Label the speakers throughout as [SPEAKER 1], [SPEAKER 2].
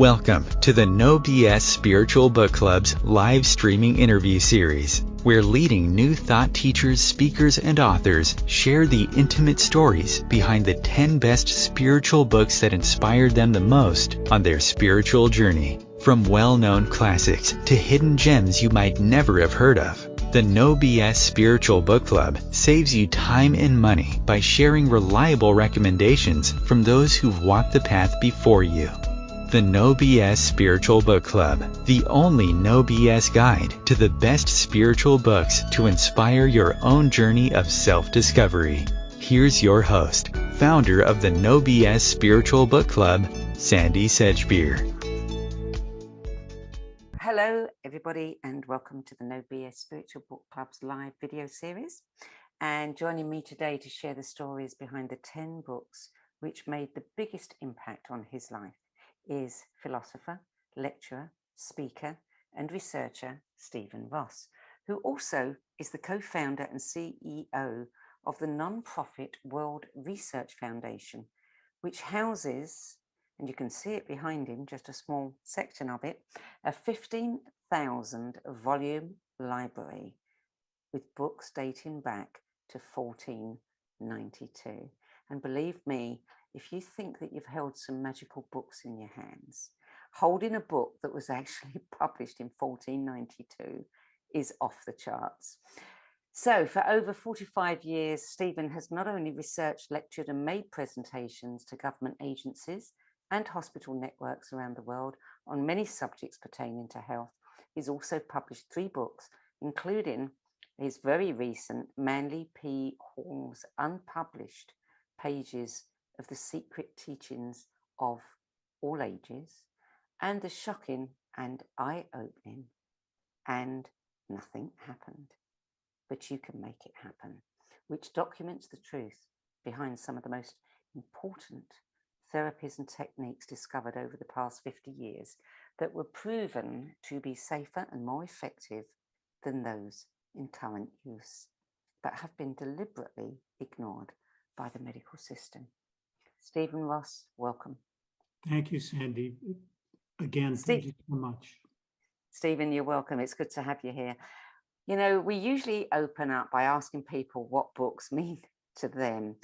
[SPEAKER 1] Welcome to the No BS Spiritual Book Club's live streaming interview series, where leading new thought teachers, speakers, and authors share the intimate stories behind the 10 best spiritual books that inspired them the most on their spiritual journey. From well-known classics to hidden gems you might never have heard of, the No BS Spiritual Book Club saves you time and money by sharing reliable recommendations from those who've walked the path before you. The No BS Spiritual Book Club, the only No BS guide to the best spiritual books to inspire your own journey of self-discovery. Here's your host, founder of the No BS Spiritual Book Club, Sandie Sedgbeer.
[SPEAKER 2] Hello, everybody, and welcome to the No BS Spiritual Book Club's live video series. And joining me today to share the stories behind the 10 books which made the biggest impact on his life is philosopher, lecturer, speaker, and researcher Stephen Ross, who also is the co-founder and CEO of the non-profit World Research Foundation, which houses, and you can see it behind him, just a small section of it, a 15,000 volume library with books dating back to 1492. And believe me, if you think that you've held some magical books in your hands, holding a book that was actually published in 1492 is off the charts. So for over 45 years, Stephen has not only researched, lectured and made presentations to government agencies and hospital networks around the world on many subjects pertaining to health. He's also published 3 books, including his very recent Manly P. Hall's unpublished pages of the secret teachings of all ages, and the shocking and eye-opening and nothing happened, but you can make it happen, which documents the truth behind some of the most important therapies and techniques discovered over the past 50 years that were proven to be safer and more effective than those in current use, but have been deliberately ignored by the medical system. Stephen Ross, welcome.
[SPEAKER 3] Thank you, Sandie. Again, thank you so much.
[SPEAKER 2] Stephen, you're welcome. It's good to have you here. You know, we usually open up by asking people what books mean to them.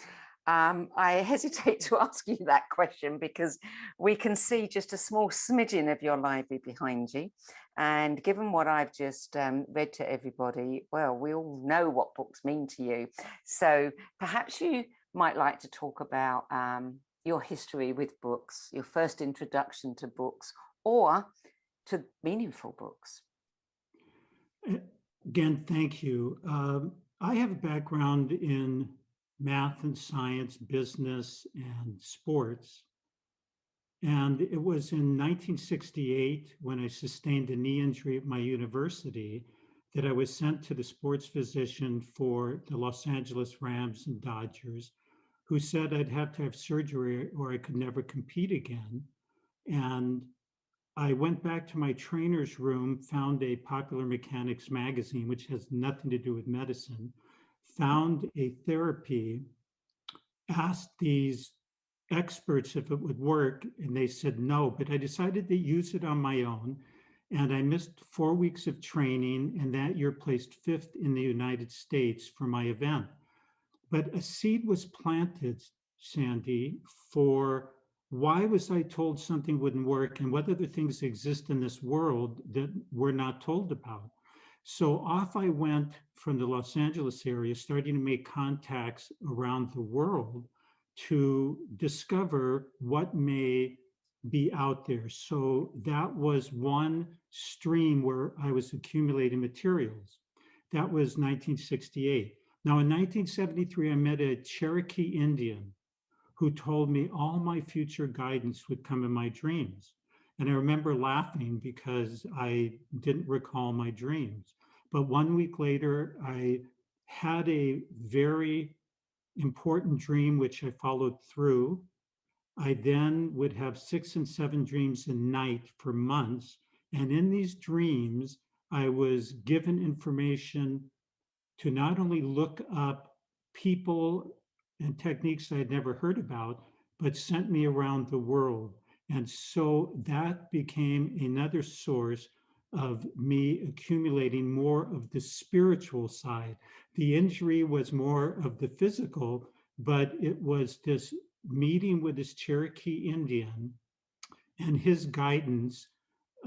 [SPEAKER 2] I hesitate to ask you that question because we can see just a small smidgen of your library behind you. And given what I've just read to everybody, well, we all know what books mean to you. So perhaps you might like to talk about your history with books, your first introduction to books or to meaningful books.
[SPEAKER 3] Again, thank you. I have a background in math and science, business and sports. And it was in 1968 when I sustained a knee injury at my university that I was sent to the sports physician for the Los Angeles Rams and Dodgers, who said I'd have to have surgery or I could never compete again. And I went back to my trainer's room, found a Popular Mechanics magazine, which has nothing to do with medicine, found a therapy, asked these experts if it would work, and they said no, but I decided to use it on my own. And I missed 4 weeks of training, and that year placed 5th in the United States for my event. But a seed was planted, Sandie, for why was I told something wouldn't work and what other things exist in this world that we're not told about. So off I went from the Los Angeles area, starting to make contacts around the world to discover what may be out there. So that was one stream where I was accumulating materials. That was 1968. Now in 1973, I met a Cherokee Indian who told me all my future guidance would come in my dreams. And I remember laughing because I didn't recall my dreams. But 1 week later, I had a very important dream, which I followed through. I then would have 6 and 7 dreams a night for months. And in these dreams, I was given information to not only look up people and techniques I had never heard about, but sent me around the world. And so that became another source of me accumulating more of the spiritual side. The injury was more of the physical, but it was this meeting with this Cherokee Indian and his guidance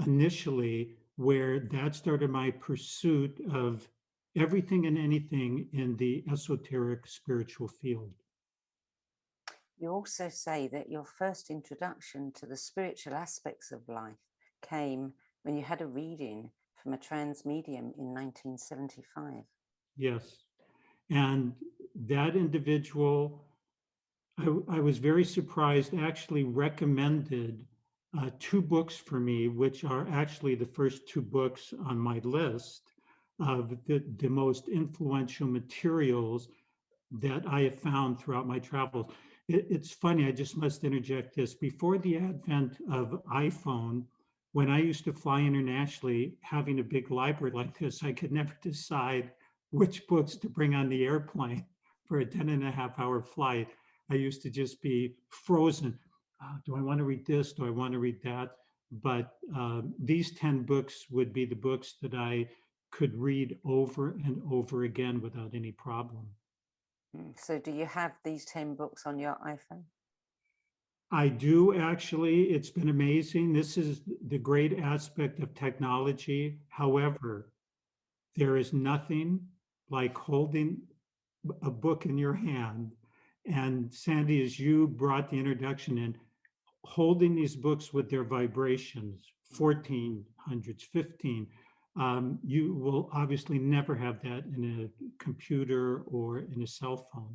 [SPEAKER 3] initially, where that started my pursuit of everything and anything in the esoteric spiritual field.
[SPEAKER 2] You also say that your first introduction to the spiritual aspects of life came when you had a reading from a trans medium in 1975.
[SPEAKER 3] Yes. And that individual, I was very surprised, actually recommended two books for me, which are actually the first two books on my list of the most influential materials that I have found throughout my travels. It's funny, I just must interject this. Before the advent of iPhone, when I used to fly internationally, having a big library like this, I could never decide which books to bring on the airplane for a 10.5 hour flight. I used to just be frozen. Do I want to read this? Do I want to read that? But these 10 books would be the books that I could read over and over again without any problem.
[SPEAKER 2] So do you have these 10 books on your iPhone?
[SPEAKER 3] I do actually. It's been amazing. This is the great aspect of technology. However, there is nothing like holding a book in your hand. And Sandie, as you brought the introduction in, holding these books with their vibrations, 1400s, 15, you will obviously never have that in a computer or in a cell phone.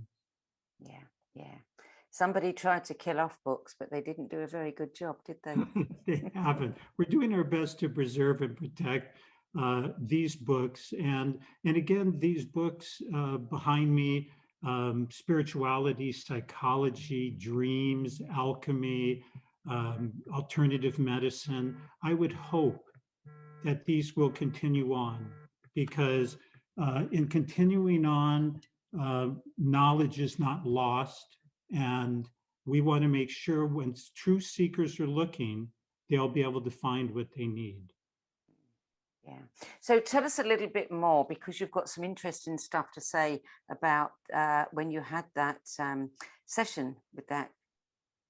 [SPEAKER 2] Yeah, yeah. Somebody tried to kill off books, but they didn't do a very good job, did they?
[SPEAKER 3] They haven't. We're doing our best to preserve and protect these books. And again, these books behind me, spirituality, psychology, dreams, alchemy, alternative medicine. I would hope that these will continue on because in continuing on, knowledge is not lost. And we want to make sure when true seekers are looking, they'll be able to find what they need.
[SPEAKER 2] Yeah. So tell us a little bit more, because you've got some interesting stuff to say about when you had that session with that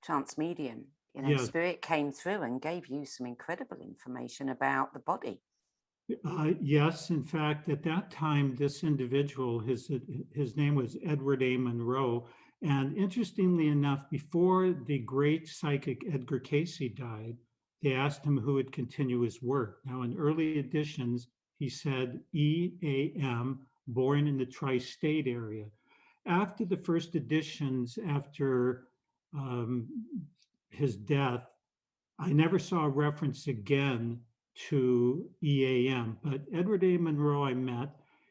[SPEAKER 2] trance medium. You know,
[SPEAKER 3] Yes.
[SPEAKER 2] spirit came through and gave you some incredible information about the body.
[SPEAKER 3] Yes, in fact, at that time, this individual, his name was Edward A. Monroe. And interestingly enough, before the great psychic Edgar Cayce died, they asked him who would continue his work. Now, in early editions, he said E.A.M., born in the tri-state area. After the first editions, after his death, I never saw a reference again to EAM, but Edward A. Monroe I met,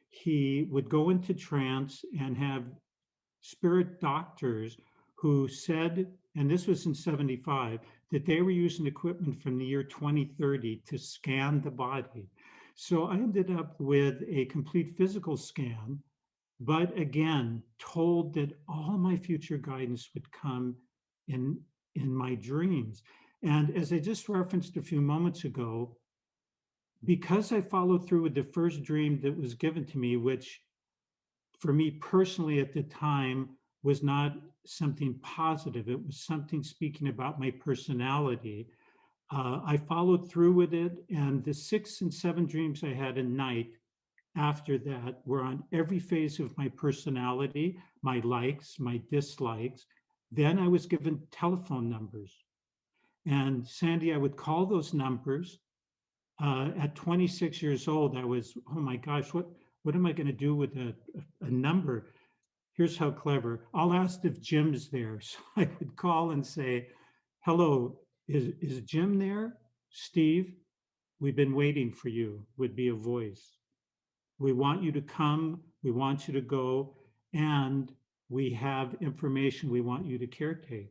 [SPEAKER 3] he would go into trance and have spirit doctors who said, and this was in 75, that they were using equipment from the year 2030 to scan the body. So I ended up with a complete physical scan, but again, told that all my future guidance would come in my dreams. And as I just referenced a few moments ago, because I followed through with the first dream that was given to me, which for me personally at the time was not something positive, it was something speaking about my personality. I followed through with it, and the 6 and 7 dreams I had a night after that were on every phase of my personality, my likes, my dislikes. Then I was given telephone numbers. And Sandie, I would call those numbers. At 26 years old, I was, oh my gosh, what am I going to do with a number? Here's how clever. I'll ask if Jim's there. So I would call and say, hello, is Jim there? Steve, we've been waiting for you, would be a voice. We want you to come, we want you to go, and we have information we want you to caretake.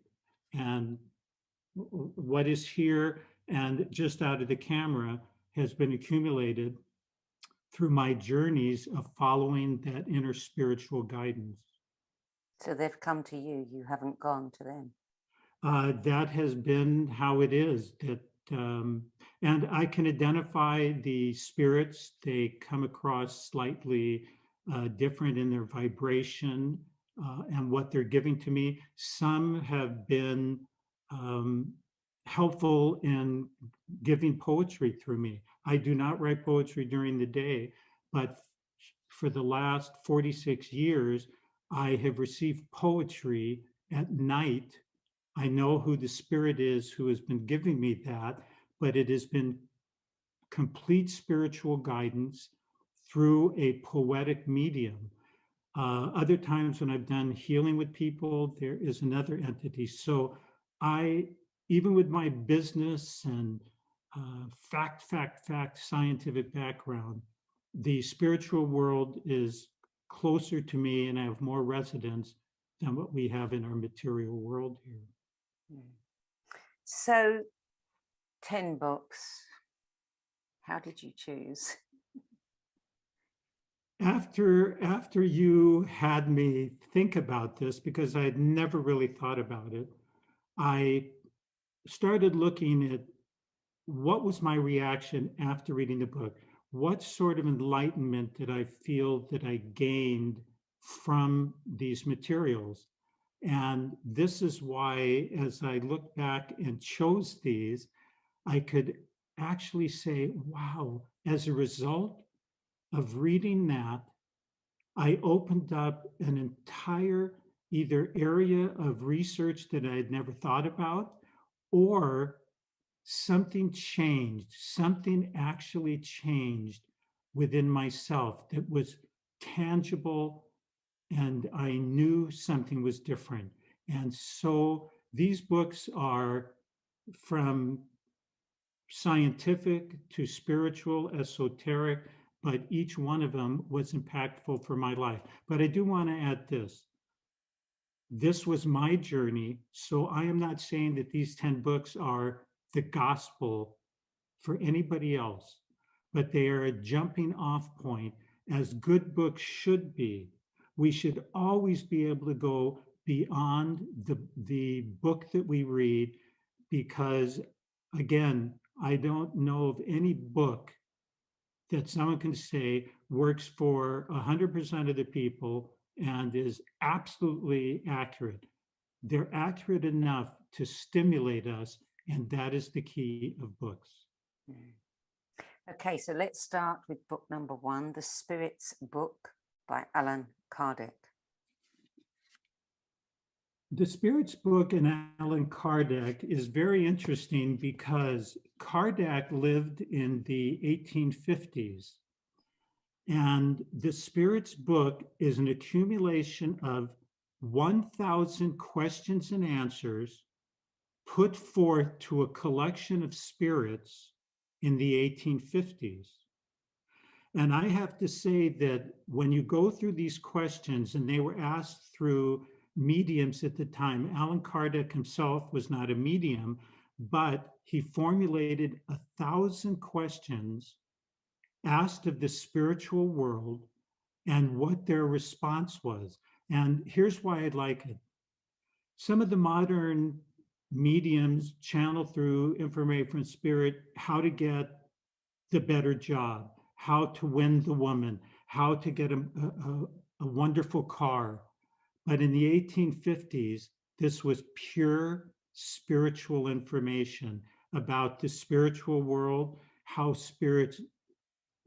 [SPEAKER 3] And what is here and just out of the camera has been accumulated through my journeys of following that inner spiritual guidance.
[SPEAKER 2] So they've come to you, you haven't gone to them.
[SPEAKER 3] that has been how it is. And I can identify the spirits. They come across slightly different in their vibration and what they're giving to me. Some have been um, helpful in giving poetry through me. I do not write poetry during the day, but for the last 46 years, I have received poetry at night. I know who the spirit is who has been giving me that, but it has been complete spiritual guidance through a poetic medium. Other times when I've done healing with people, there is another entity. So I, even with my business and fact, scientific background, the spiritual world is closer to me and I have more resonance than what we have in our material world here.
[SPEAKER 2] So 10 books. How did you choose?
[SPEAKER 3] After you had me think about this, because I had never really thought about it, I started looking at what was my reaction after reading the book. What sort of enlightenment did I feel that I gained from these materials? And this is why, as I look back and chose these, I could actually say, wow, as a result of reading that, I opened up an entire either area of research that I had never thought about, or something changed, something actually changed within myself that was tangible, and I knew something was different. And so these books are from scientific to spiritual, esoteric, but each one of them was impactful for my life. But I do want to add this. This was my journey, so I am not saying that these 10 books are the gospel for anybody else, but they are a jumping off point, as good books should be. We should always be able to go beyond the book that we read, because again, I don't know of any book that someone can say works for 100% of the people and is absolutely accurate. They're accurate enough to stimulate us, and that is the key of books.
[SPEAKER 2] Okay, so let's start with book number 1, The Spirit's Book by Allan Kardec.
[SPEAKER 3] The Spirit's Book in Allan Kardec is very interesting because Kardec lived in the 1850s. And the Spirit's Book is an accumulation of 1,000 questions and answers put forth to a collection of spirits in the 1850s. And I have to say that when you go through these questions, and they were asked through mediums at the time, Allan Kardec himself was not a medium, but he formulated 1,000 questions asked of the spiritual world and what their response was. And here's why I like it. Some of the modern mediums channel through information from spirit how to get the better job, how to win the woman, how to get a wonderful car. But in the 1850s, this was pure spiritual information about the spiritual world, how spirits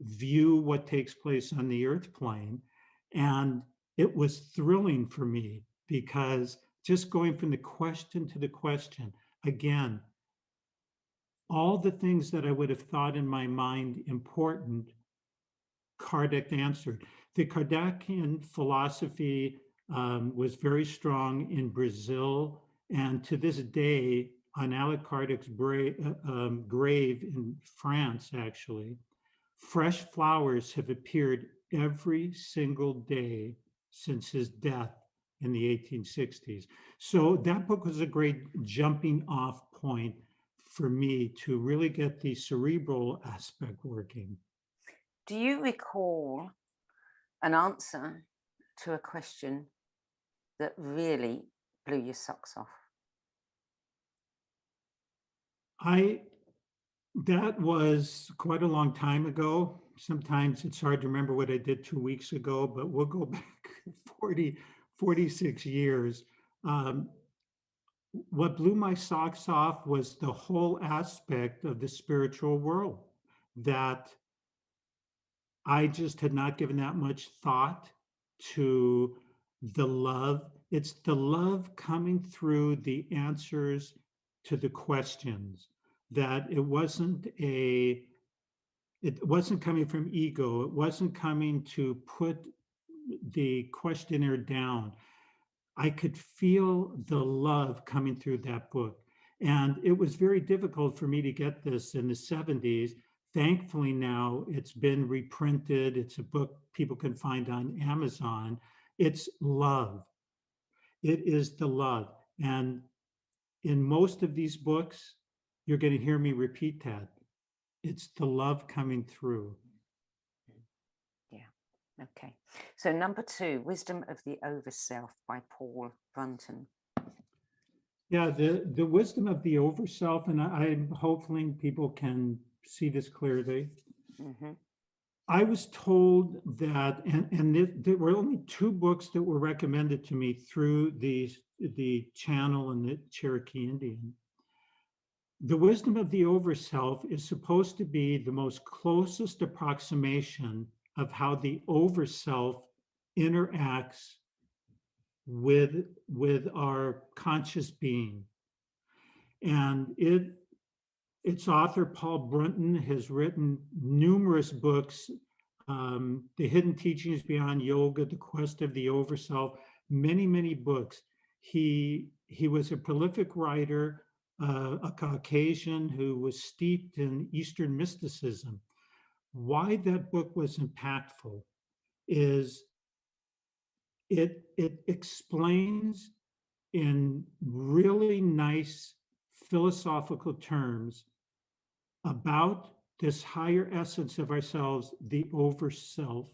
[SPEAKER 3] view what takes place on the earth plane. And it was thrilling for me because just going from the question to the question, again, all the things that I would have thought in my mind important, Kardec answered. The Kardecian philosophy was very strong in Brazil, and to this day, on Allan Kardec's grave in France, actually, fresh flowers have appeared every single day since his death in the 1860s. So that book was a great jumping off point for me to really get the cerebral aspect working.
[SPEAKER 2] Do you recall an answer to a question that really blew your socks off?
[SPEAKER 3] That was quite a long time ago. Sometimes it's hard to remember what I did 2 weeks ago, but we'll go back 46 years. Um, what blew my socks off was the whole aspect of the spiritual world that I just had not given that much thought to. The love. It's the love coming through the answers to the questions, that it wasn't coming from ego. It wasn't coming to put the questioner down. I could feel the love coming through that book. And it was very difficult for me to get this in the 70s. Thankfully, now it's been reprinted. It's a book people can find on Amazon. It's love. It is the love. And in most of these books, you're going to hear me repeat that. It's the love coming through.
[SPEAKER 2] Yeah. Okay. So number 2, Wisdom of the Overself by Paul Brunton.
[SPEAKER 3] Yeah, the wisdom of the overself, and I'm hopefully people can see this clearly.
[SPEAKER 2] Mm-hmm.
[SPEAKER 3] I was told that, and there were only 2 books that were recommended to me through the channel and the Cherokee Indian. The wisdom of the overself is supposed to be the most closest approximation of how the overself interacts with our conscious being. And its author, Paul Brunton, has written numerous books, The Hidden Teachings Beyond Yoga, The Quest of the Overself, many, many books. He was a prolific writer, a Caucasian who was steeped in Eastern mysticism. Why that book was impactful is it explains in really nice philosophical terms about this higher essence of ourselves, the overself.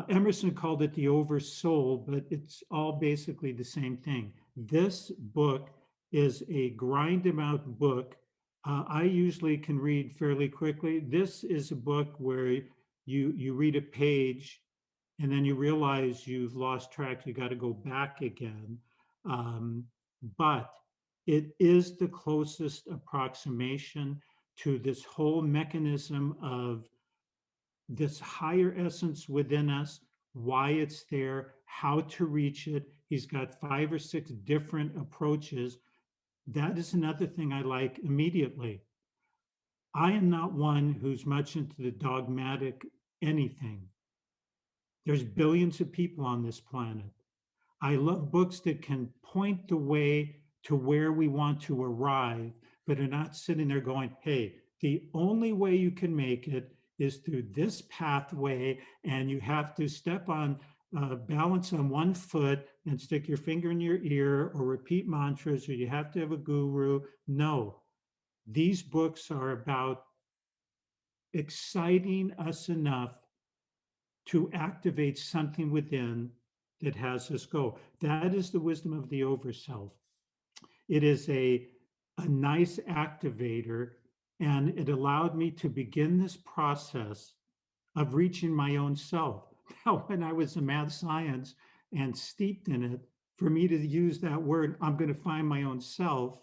[SPEAKER 3] Emerson called it the oversoul, but it's all basically the same thing. This book is a grind them out book. I usually can read fairly quickly. This is a book where you read a page and then you realize you've lost track. You got to go back again. But it is the closest approximation to this whole mechanism of this higher essence within us, why it's there, how to reach it. He's got 5 or 6 different approaches. That is another thing I like immediately. I am not one who's much into the dogmatic anything. There's billions of people on this planet. I love books that can point the way to where we want to arrive, but are not sitting there going, hey, the only way you can make it is through this pathway, and you have to step on, balance on one foot and stick your finger in your ear or repeat mantras, or you have to have a guru. No, these books are about exciting us enough to activate something within that has us go. That is the wisdom of the overself. It is a nice activator, and it allowed me to begin this process of reaching my own self. Now, when I was in math science and steeped in it, for me to use that word, I'm going to find my own self,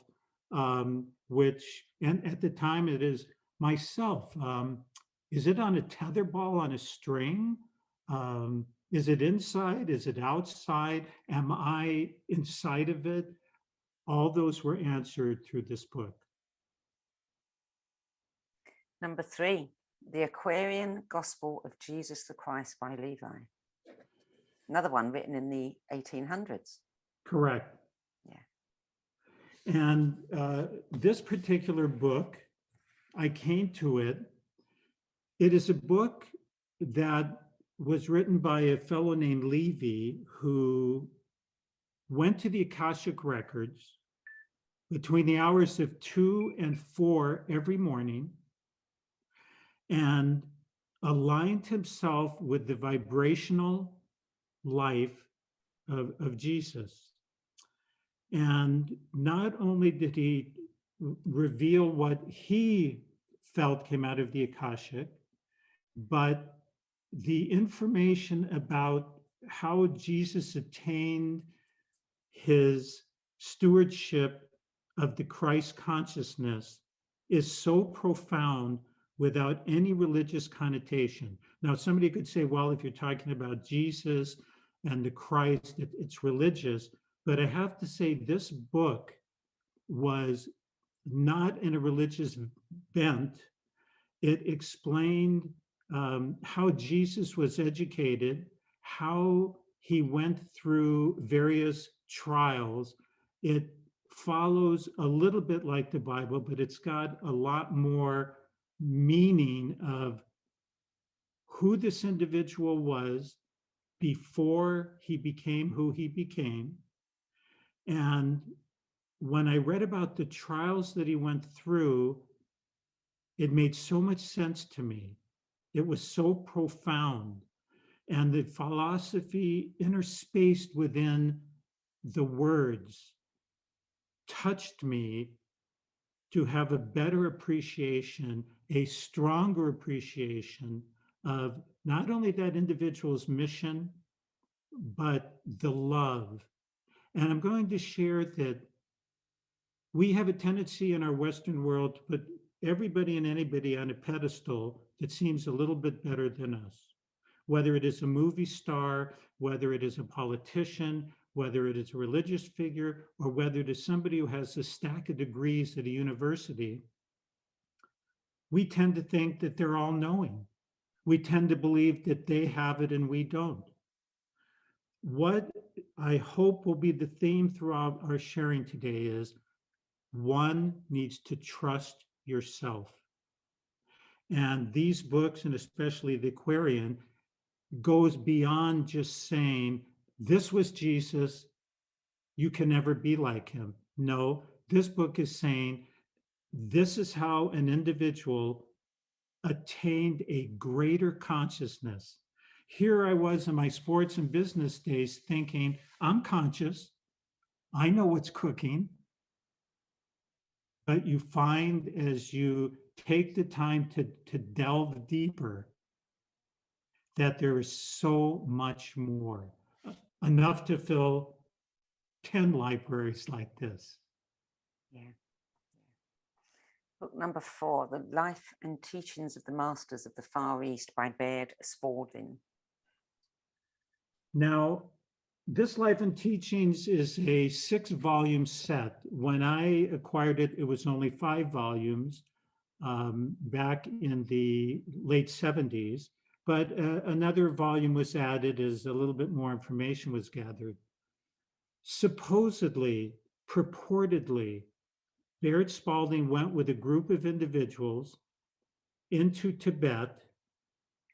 [SPEAKER 3] which, and at the time it is myself. Is it on a tetherball on a string? Is it inside? Is it outside? Am I inside of it? All those were answered through this book.
[SPEAKER 2] Number 3, The Aquarian Gospel of Jesus the Christ by Levi. Another one written in the 1800s.
[SPEAKER 3] Correct.
[SPEAKER 2] Yeah.
[SPEAKER 3] And this particular book, I came to it. It is a book that was written by a fellow named Levi, who went to the Akashic Records between the hours of 2 and 4 every morning and aligned himself with the vibrational life of Jesus. And not only did he reveal what he felt came out of the Akashic, but the information about how Jesus attained his stewardship of the Christ consciousness is so profound without any religious connotation. Now, somebody could say, well, if you're talking about Jesus and the Christ, it's religious. But I have to say, this book was not in a religious bent. It explained how Jesus was educated, how he went through various trials. It follows a little bit like the Bible, but it's got a lot more meaning of who this individual was before he became who he became. And when I read about the trials that he went through, it made so much sense to me. It was so profound. And the philosophy interspaced within the words touched me to have a better appreciation, a stronger appreciation of not only that individual's mission, but the love. And I'm going to share that we have a tendency in our Western world to put everybody and anybody on a pedestal that seems a little bit better than us. Whether it is a movie star, whether it is a politician, whether it is a religious figure, or whether it is somebody who has a stack of degrees at a university, we tend to think that they're all knowing. We tend to believe that they have it and we don't. What I hope will be the theme throughout our sharing today is one needs to trust yourself. And these books, and especially the Aquarian, goes beyond just saying, this was Jesus, you can never be like him. No, this book is saying, this is how an individual attained a greater consciousness. Here I was in my sports and business days thinking, I'm conscious, I know what's cooking. But you find as you take the time to delve deeper, that there is so much more, enough to fill 10 libraries like this.
[SPEAKER 2] Yeah. Book number 4, The Life and Teachings of the Masters of the Far East by Baird Spalding.
[SPEAKER 3] Now, this Life and Teachings is a 6-volume set. When I acquired it, it was only 5 volumes back in the late 70s. But another volume was added as a little bit more information was gathered. Supposedly, purportedly, Baird Spalding went with a group of individuals into Tibet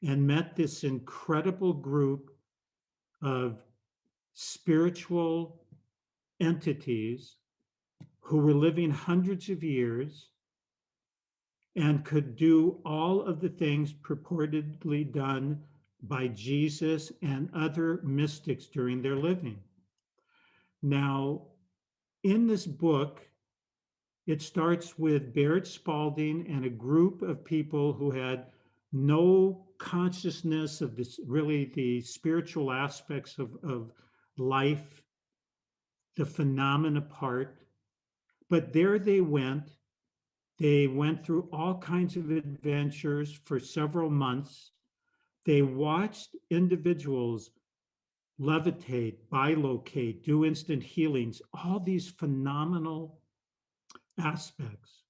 [SPEAKER 3] and met this incredible group of spiritual entities who were living hundreds of years and could do all of the things purportedly done by Jesus and other mystics during their living. Now, in this book, it starts with Baird Spalding and a group of people who had no consciousness of this, really the spiritual aspects of life, the phenomena part. But there they went. They went through all kinds of adventures for several months. They watched individuals levitate, bilocate, do instant healings, all these phenomenal aspects.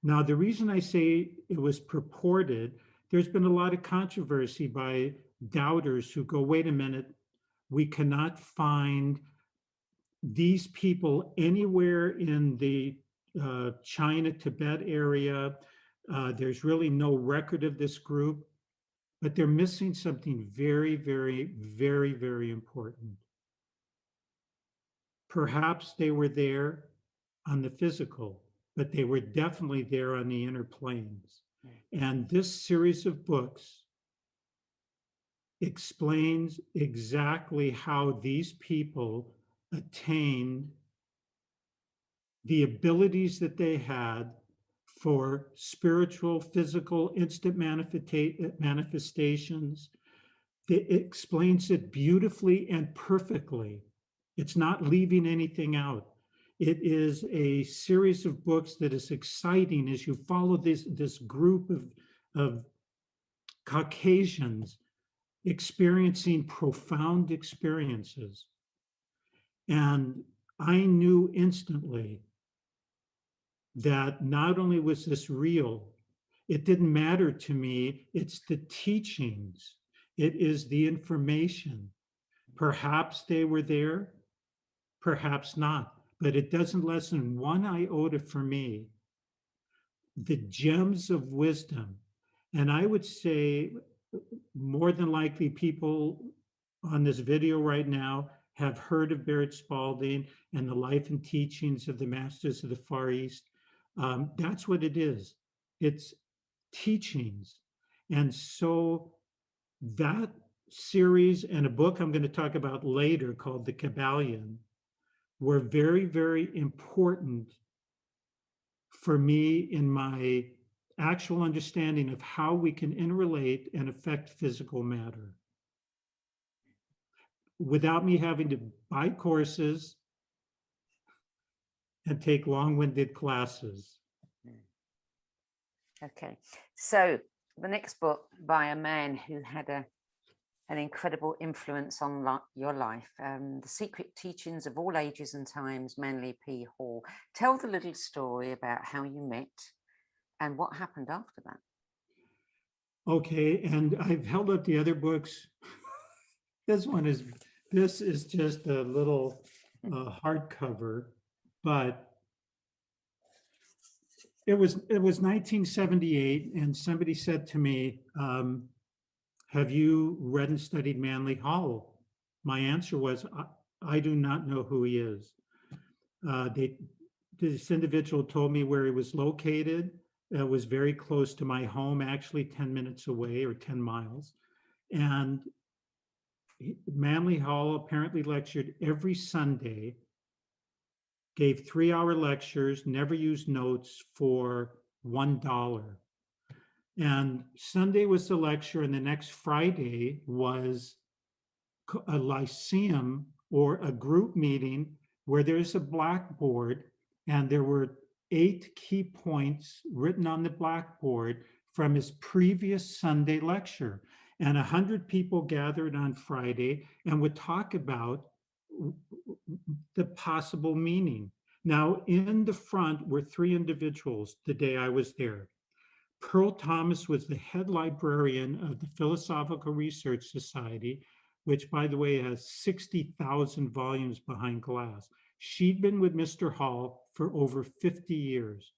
[SPEAKER 3] Now, the reason I say it was purported, there's been a lot of controversy by doubters who go, wait a minute, we cannot find these people anywhere in the China, Tibet area. There's really no record of this group, but they're missing something very, very, very, very important. Perhaps they were there on the physical, but they were definitely there on the inner planes. And this series of books explains exactly how these people attained the abilities that they had for spiritual, physical, instant manifestations. It explains it beautifully and perfectly. It's not leaving anything out. It is a series of books that is exciting as you follow this group of Caucasians experiencing profound experiences. And I knew instantly that not only was this real, it didn't matter to me, it's the teachings, it is the information. Perhaps they were there, perhaps not, but it doesn't lessen one iota for me the gems of wisdom. And I would say more than likely people on this video right now have heard of Barrett Spalding and the life and teachings of the Masters of the Far East. That's what it is. It's teachings. And so that series and a book I'm going to talk about later called The Kabbalion were very, very important for me in my actual understanding of how we can interrelate and affect physical matter without me having to buy courses and take long-winded classes.
[SPEAKER 2] Okay, so the next book by a man who had an incredible influence on your life, The Secret Teachings of All Ages and Times, Manly P. Hall. Tell the little story about how you met and what happened after that.
[SPEAKER 3] Okay, and I've held up the other books. This is just a little hardcover, but it was 1978, and somebody said to me, have you read and studied Manly Hall? My answer was, I do not know who he is. This individual told me where he was located. It was very close to my home, actually 10 minutes away or 10 miles. And Manly Hall apparently lectured every Sunday, gave 3-hour lectures, never used notes for $1. And Sunday was the lecture, and the next Friday was a lyceum or a group meeting where there's a blackboard, and there were 8 key points written on the blackboard from his previous Sunday lecture. And 100 people gathered on Friday and would talk about the possible meaning. Now, in the front were 3 individuals the day I was there. Pearl Thomas was the head librarian of the Philosophical Research Society, which, by the way, has 60,000 volumes behind glass. She'd been with Mr. Hall for over 50 years.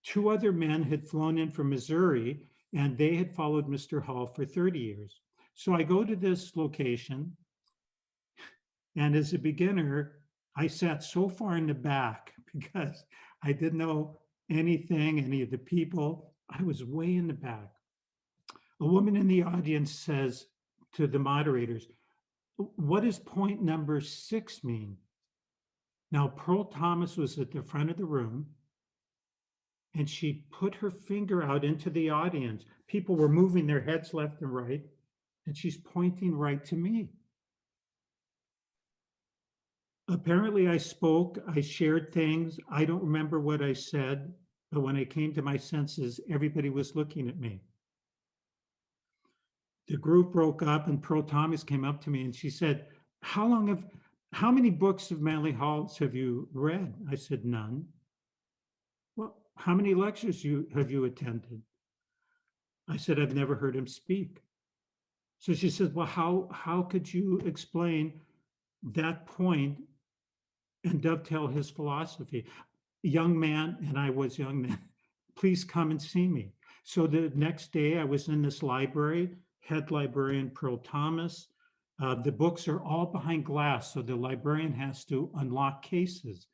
[SPEAKER 3] 2 other men had flown in from Missouri, and they had followed Mr. Hall for 30 years. So I go to this location, and as a beginner, I sat so far in the back because I didn't know anything, any of the people. I was way in the back. A woman in the audience says to the moderators, what does point number 6 mean? Now, Pearl Thomas was at the front of the room, and she put her finger out into the audience. People were moving their heads left and right, and she's pointing right to me. Apparently, I spoke, I shared things. I don't remember what I said, but when I came to my senses, everybody was looking at me. The group broke up, and Pearl Thomas came up to me and she said, how many books of Manly Halls have you read? I said, none. Well, how many lectures have you attended? I said, I've never heard him speak. So she says, well, how could you explain that point and dovetail his philosophy? Young man, and I was young then, please come and see me. So the next day I was in this library, head librarian Pearl Thomas. The books are all behind glass, so the librarian has to unlock cases.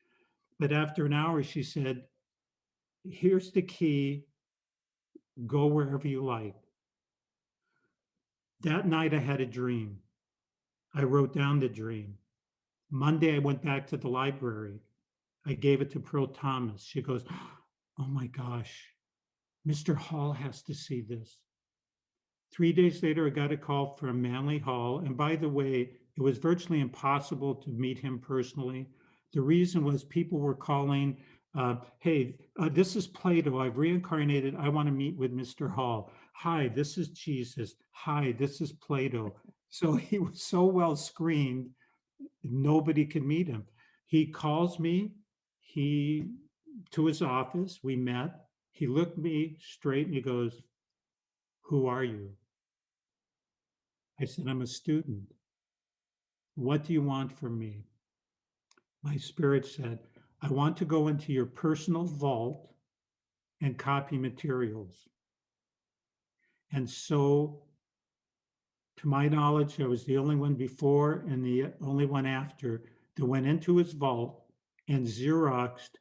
[SPEAKER 3] But after an hour, she said, here's the key, go wherever you like. That night I had a dream. I wrote down the dream. Monday, I went back to the library. I gave it to Pearl Thomas. She goes, oh my gosh, Mr. Hall has to see this. 3 days later, I got a call from Manly Hall. And by the way, it was virtually impossible to meet him personally. The reason was people were calling, hey, this is Plato. I've reincarnated. I want to meet with Mr. Hall. Hi, this is Jesus. Hi, this is Plato. So he was so well screened, nobody could meet him. He calls me, to his office. We met. He looked me straight and he goes, who are you? I said, I'm a student. What do you want from me? My spirit said, I want to go into your personal vault and copy materials. And so, to my knowledge, I was the only one before and the only one after that went into his vault and Xeroxed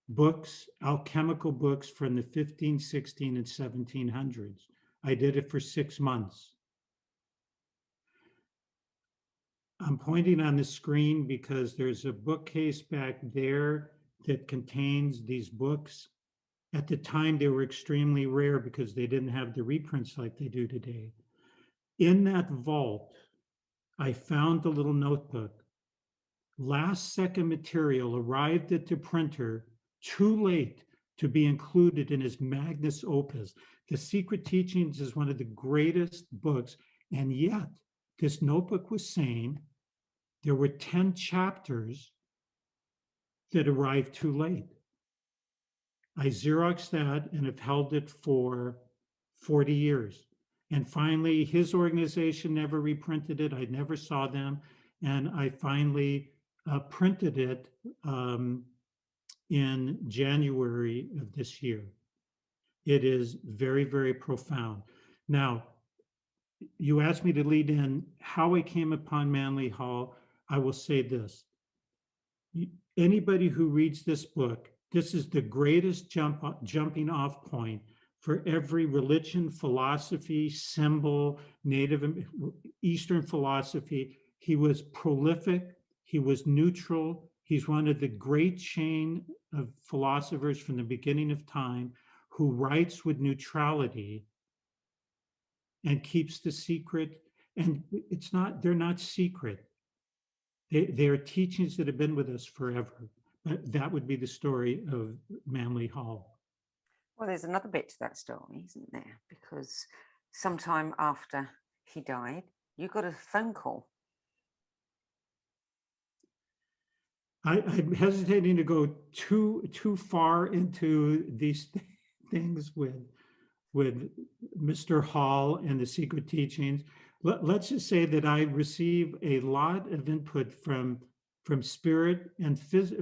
[SPEAKER 3] books, alchemical books from the 15, 16, and 1700s. I did it for 6 months. I'm pointing on the screen because there's a bookcase back there that contains these books. At the time, they were extremely rare because they didn't have the reprints like they do today. In that vault, I found the little notebook. Last second material arrived at the printer too late to be included in his magnus opus. The Secret Teachings is one of the greatest books, and yet this notebook was saying there were 10 chapters that arrived too late. I Xeroxed that and have held it for 40 years. And finally, his organization never reprinted it. I never saw them. And I finally printed it in January of this year. It is very, very profound. Now, you asked me to lead in how I came upon Manly Hall. I will say this. Anybody who reads this book, this is the greatest jumping off point for every religion, philosophy, symbol, native Eastern philosophy. He was prolific. He was neutral. He's one of the great chain of philosophers from the beginning of time who writes with neutrality and keeps the secret. And they're not secret. They are teachings that have been with us forever. But that would be the story of Manly Hall.
[SPEAKER 2] Well, there's another bit to that story, isn't there? Because sometime after he died, you got a phone call.
[SPEAKER 3] I'm hesitating to go too far into these things with Mr. Hall and the Secret Teachings. Let's just say that I receive a lot of input from spirit and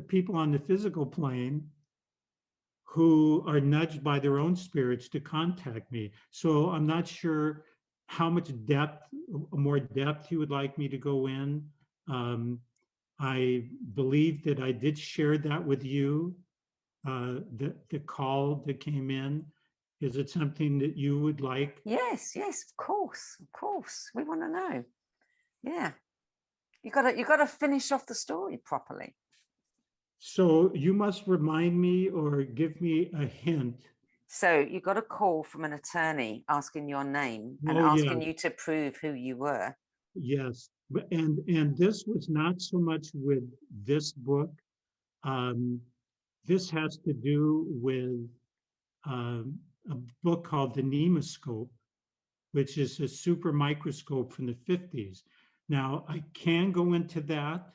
[SPEAKER 3] people on the physical plane who are nudged by their own spirits to contact me. So I'm not sure how much more depth you would like me to go in. I believe that I did share that with you, the call that came in. Is it something that you would like?
[SPEAKER 2] Yes, of course. We want to know. Yeah, you got to finish off the story properly.
[SPEAKER 3] So you must remind me or give me a hint.
[SPEAKER 2] So you got a call from an attorney asking your name and asking you to prove who you were.
[SPEAKER 3] Yes, and this was not so much with this book. This has to do with a book called The Nemoscope, which is a super microscope from the 50s. Now, I can go into that,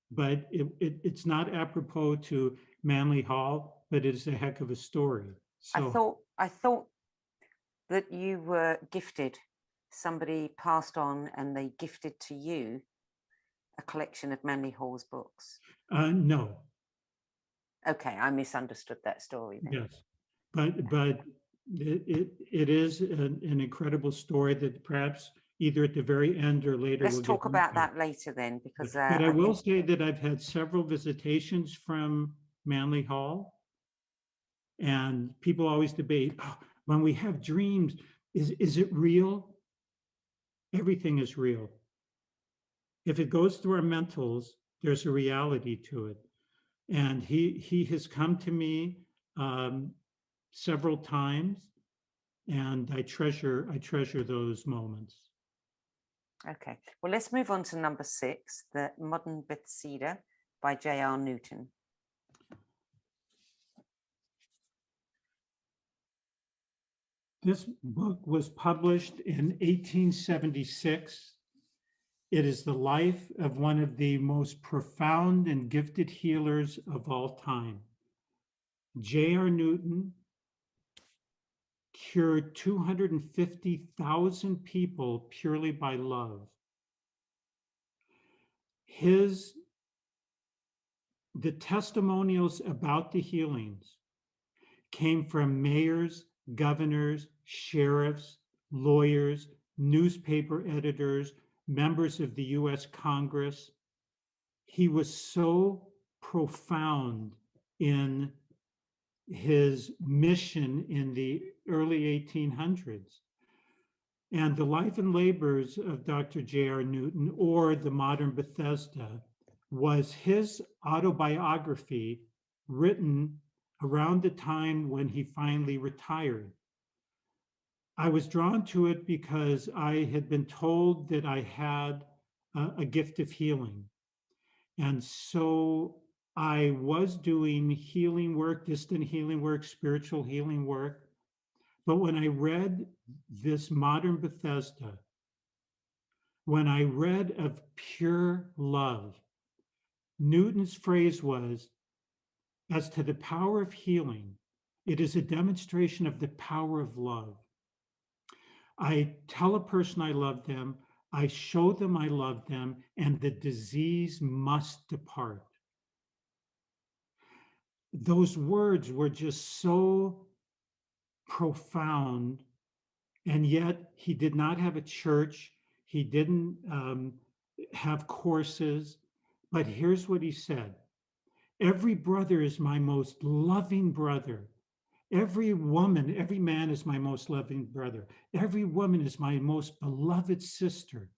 [SPEAKER 3] but it's not apropos to Manly Hall, but it's a heck of a story. So
[SPEAKER 2] I thought that you were gifted. Somebody passed on and they gifted to you a collection of Manly Hall's books.
[SPEAKER 3] No.
[SPEAKER 2] Okay, I misunderstood that story then.
[SPEAKER 3] Yes, but it is an incredible story that perhaps either at the very end or later.
[SPEAKER 2] Let's talk about that later then, because.
[SPEAKER 3] But I will say that I've had several visitations from Manly Hall, and people always debate, oh, when we have dreams, is it real? Everything is real. If it goes through our mentals, there's a reality to it. And he has come to me several times, and I treasure those moments.
[SPEAKER 2] Okay, well, let's move on to number 6, The Modern Bethesda by J.R. Newton.
[SPEAKER 3] This book was published in 1876. It is the life of one of the most profound and gifted healers of all time. J.R. Newton cured 250,000 people purely by love. The testimonials about the healings came from mayors, governors, sheriffs, lawyers, newspaper editors, members of the US Congress. He was so profound in his mission in the early 1800s. And the life and labors of Dr. J.R. Newton, or the Modern Bethesda, was his autobiography written around the time when he finally retired. I was drawn to it because I had been told that I had a gift of healing. And so I was doing healing work, distant healing work, spiritual healing work. But when I read this Modern Bethesda, when I read of pure love, Newton's phrase was, as to the power of healing, it is a demonstration of the power of love. I tell a person I love them, I show them I love them, and the disease must depart. Those words were just so profound, and yet he did not have a church. He didn't have courses, but here's what he said. Every brother is my most loving brother. Every woman, every man is my most loving brother. Every woman is my most beloved sister.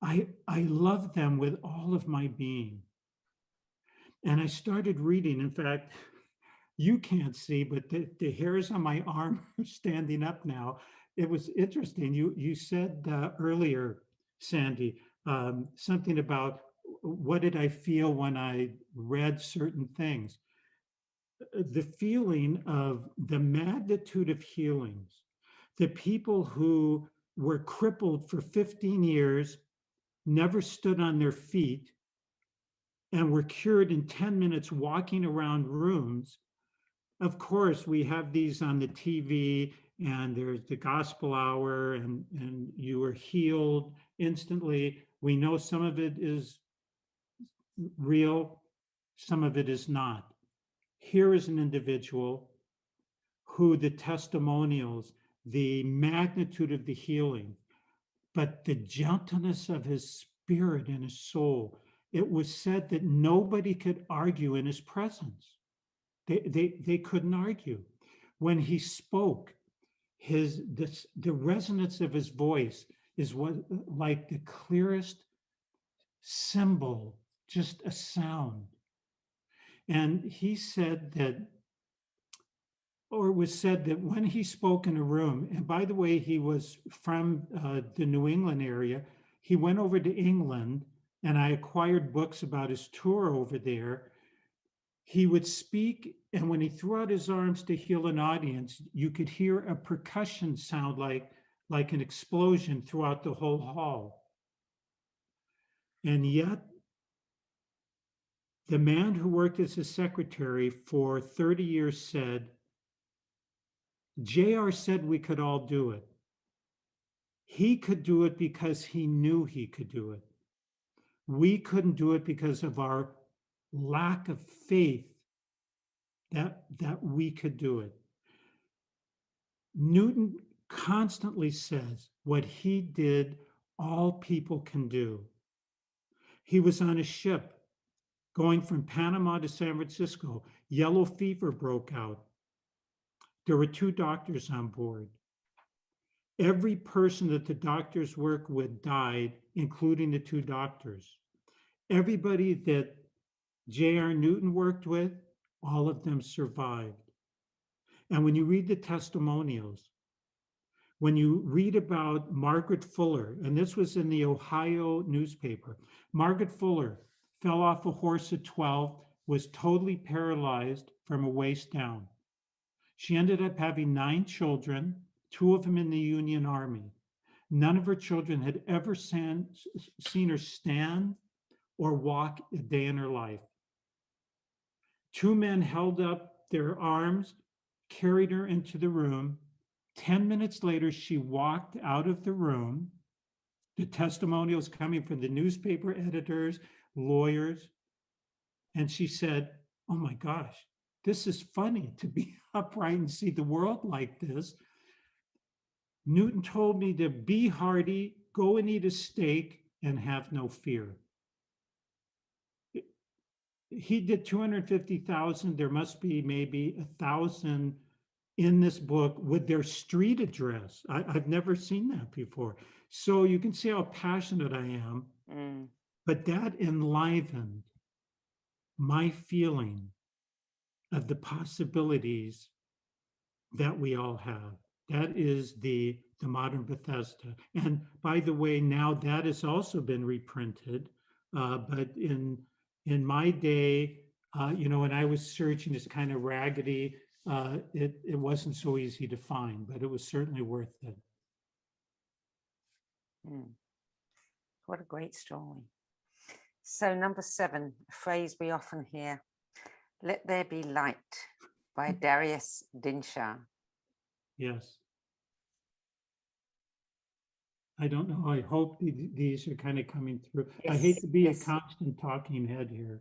[SPEAKER 3] I love them with all of my being. And I started reading. In fact, you can't see, but the hairs on my arm are standing up now. It was interesting. You said earlier, Sandie, something about what did I feel when I read certain things. The feeling of the magnitude of healings, the people who were crippled for 15 years, never stood on their feet, and were cured in 10 minutes walking around rooms. Of course, we have these on the TV, and there's the gospel hour, and you are healed instantly. We know some of it is real, some of it is not. Here is an individual who the testimonials, the magnitude of the healing, but the gentleness of his spirit and his soul. It was said that nobody could argue in his presence. They couldn't argue. When he spoke, the resonance of his voice is what like the clearest symbol, just a sound. And he said that, or it was said that when he spoke in a room, and by the way, he was from the New England area, he went over to England, and I acquired books about his tour over there. He would speak, and when he threw out his arms to heal an audience, you could hear a percussion sound like an explosion throughout the whole hall. And yet, the man who worked as his secretary for 30 years said, JR said we could all do it. He could do it because he knew he could do it. We couldn't do it because of our lack of faith that we could do it. Newton constantly says what he did, all people can do. He was on a ship going from Panama to San Francisco. Yellow fever broke out. There were 2 doctors on board. Every person that the doctors worked with died, including the 2 doctors. Everybody that J.R. Newton worked with, all of them survived. And when you read the testimonials, when you read about Margaret Fuller, and this was in the Ohio newspaper, Margaret Fuller fell off a horse at 12, was totally paralyzed from a waist down. She ended up having 9 children, 2 of them in the Union Army. None of her children had ever seen her stand or walk a day in her life. 2 men held up their arms, carried her into the room. 10 minutes later, she walked out of the room. The testimonials coming from the newspaper editors, lawyers. And she said, "Oh my gosh, this is funny to be upright and see the world like this. Newton told me to be hardy, go and eat a steak, and have no fear." He did 250,000. There must be maybe 1,000 in this book with their street address. I've never seen that before. So you can see how passionate I am. But that enlivened my feeling of the possibilities that we all have. That is the modern Bethesda. And by the way, now that has also been reprinted. But in my day, when I was searching, it's kind of raggedy. It wasn't so easy to find, but it was certainly worth it.
[SPEAKER 2] What a great story. So number 7, a phrase we often hear, "Let there be light," by Darius Dinshaw.
[SPEAKER 3] Yes. I don't know. I hope these are kind of coming through. Yes, I hate to be a constant talking head here.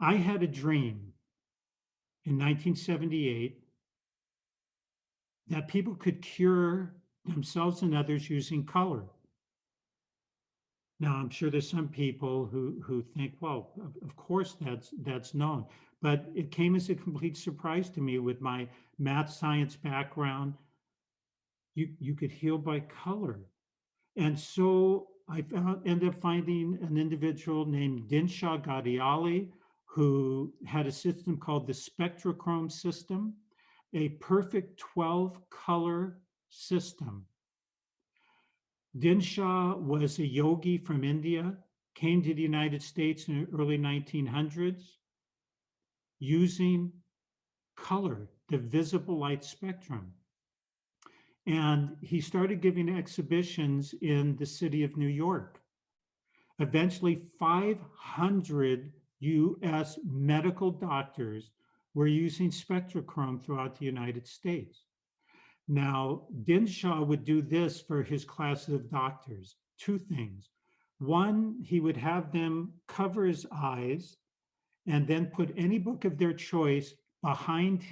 [SPEAKER 3] I had a dream in 1978 that people could cure themselves and others using color. Now, I'm sure there's some people who think, well, of course that's known, but it came as a complete surprise to me with my math science background. You could heal by color. And so I ended up finding an individual named Dinshaw Gadiali, who had a system called the spectrochrome system, a perfect 12 color system. Dinshaw was a yogi from India, came to the United States in the early 1900s using color, the visible light spectrum. And he started giving exhibitions in the city of New York. Eventually, 500 US medical doctors were using spectrochrome throughout the United States. Now, Dinshaw would do this for his classes of doctors, 2 things. One, he would have them cover his eyes and then put any book of their choice behind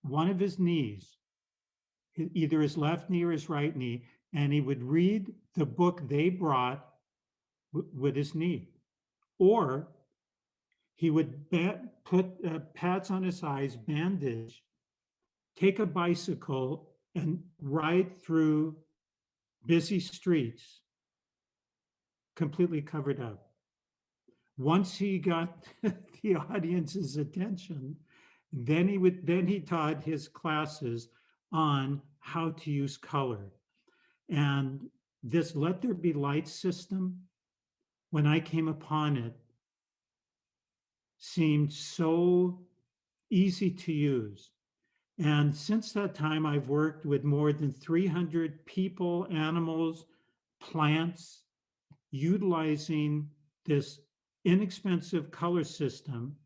[SPEAKER 3] one of his knees, either his left knee or his right knee, and he would read the book they brought with his knee. Or he would put pads on his eyes, bandage, take a bicycle, and ride through busy streets, completely covered up. Once he got the audience's attention, then he taught his classes on how to use color. And this Let There Be Light system, when I came upon it, seemed so easy to use. And since that time, I've worked with more than 300 people, animals, plants, utilizing this inexpensive color system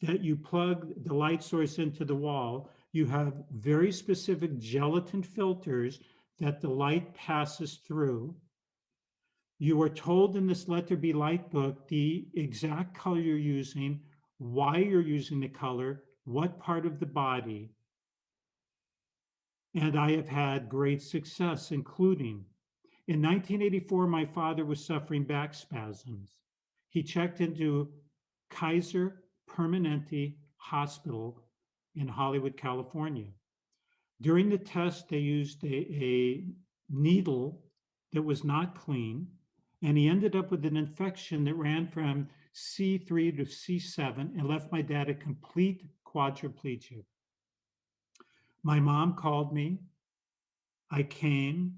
[SPEAKER 3] that you plug the light source into the wall. You have very specific gelatin filters that the light passes through. You are told in this Let There Be Light book the exact color you're using, why you're using the color, what part of the body. And I have had great success, including in 1984, my father was suffering back spasms. He checked into Kaiser Permanente Hospital in Hollywood, California. During the test, they used a needle that was not clean, And he ended up with an infection that ran from C3 to C7 and left my dad a complete quadriplegic. My mom called me. I came.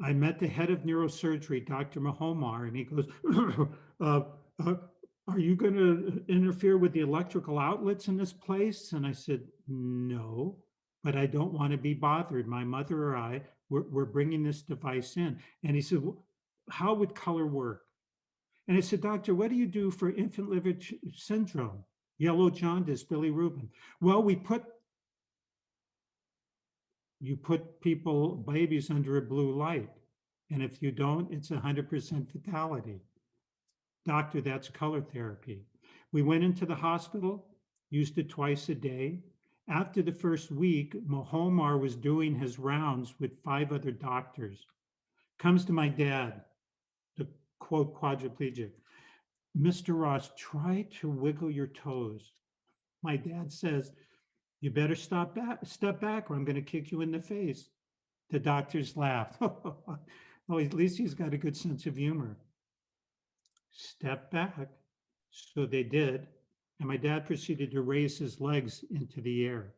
[SPEAKER 3] I met the head of neurosurgery, Dr. Mahomar, and he goes, uh, uh, are you going to interfere with the electrical outlets in this place? And I said, no, but I don't want to be bothered. My mother or I, we're bringing this device in. And he said, well, how would color work? And I said, doctor, what do you do for infant liver syndrome? Yellow jaundice, bilirubin. Well, you put babies under a blue light. And if you don't, it's 100% fatality. Doctor, that's color therapy. We went into the hospital, used it twice a day. After the first week, Mahomar was doing his rounds with 5 other doctors. Comes to my dad, the quote quadriplegic. Mr. Ross, try to wiggle your toes. My dad says, you better step back or I'm going to kick you in the face. The doctors laughed. Oh, at least he's got a good sense of humor. Step back. So they did. And my dad proceeded to raise his legs into the air.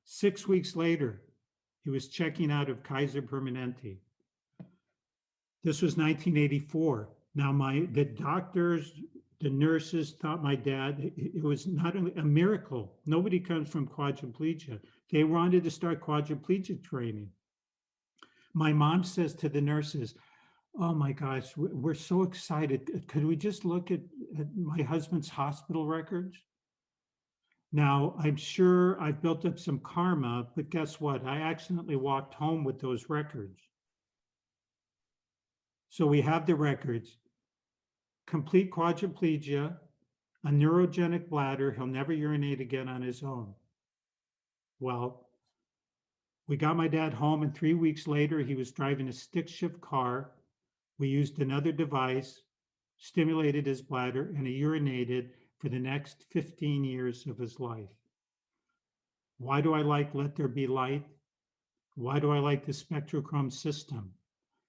[SPEAKER 3] 6 weeks later, he was checking out of Kaiser Permanente. This was 1984. Now, the doctors, the nurses thought my dad, it was not only a miracle. Nobody comes from quadriplegia. They wanted to start quadriplegic training. My mom says to the nurses, oh my gosh, we're so excited. Could we just look at my husband's hospital records? Now, I'm sure I've built up some karma, but guess what? I accidentally walked home with those records. So we have the records. Complete quadriplegia, a neurogenic bladder. He'll never urinate again on his own. Well, we got my dad home, and 3 weeks later, he was driving a stick shift car. We used another device, stimulated his bladder, and he urinated for the next 15 years of his life. Why do I like Let There Be Light? Why do I like the spectrochrome system?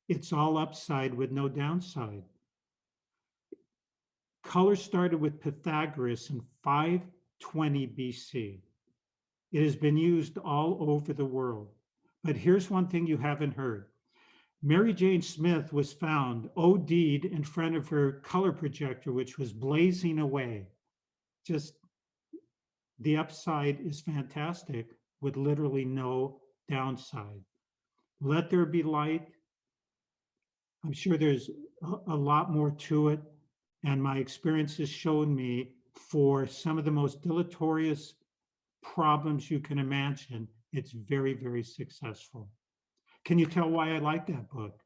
[SPEAKER 3] It's all upside with no downside. Color started with Pythagoras in 520 BC. It has been used all over the world. But here's one thing you haven't heard. Mary Jane Smith was found OD'd in front of her color projector, which was blazing away. Just the upside is fantastic with literally no downside. Let there be light. I'm sure there's a lot more to it. And my experience has shown me for some of the most deleterious problems you can imagine, it's very, very successful. Can you tell why I like that book?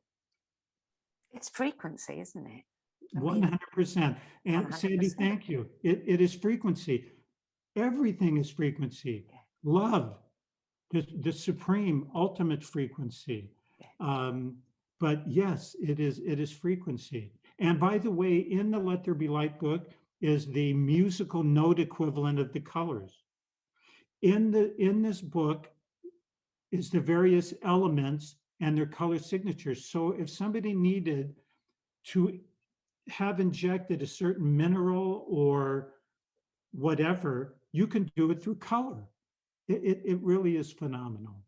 [SPEAKER 2] It's frequency, isn't it?
[SPEAKER 3] 100%. And
[SPEAKER 2] 100%.
[SPEAKER 3] Sandie, thank you. It is frequency. Everything is frequency.
[SPEAKER 2] Yeah.
[SPEAKER 3] Love, the supreme, ultimate frequency.
[SPEAKER 2] Yeah.
[SPEAKER 3] But yes, it is frequency. And by the way, in the Let There Be Light book is the musical note equivalent of the colors. In this book is the various elements and their color signatures. So if somebody needed to have injected a certain mineral or whatever, you can do it through color. It really is phenomenal.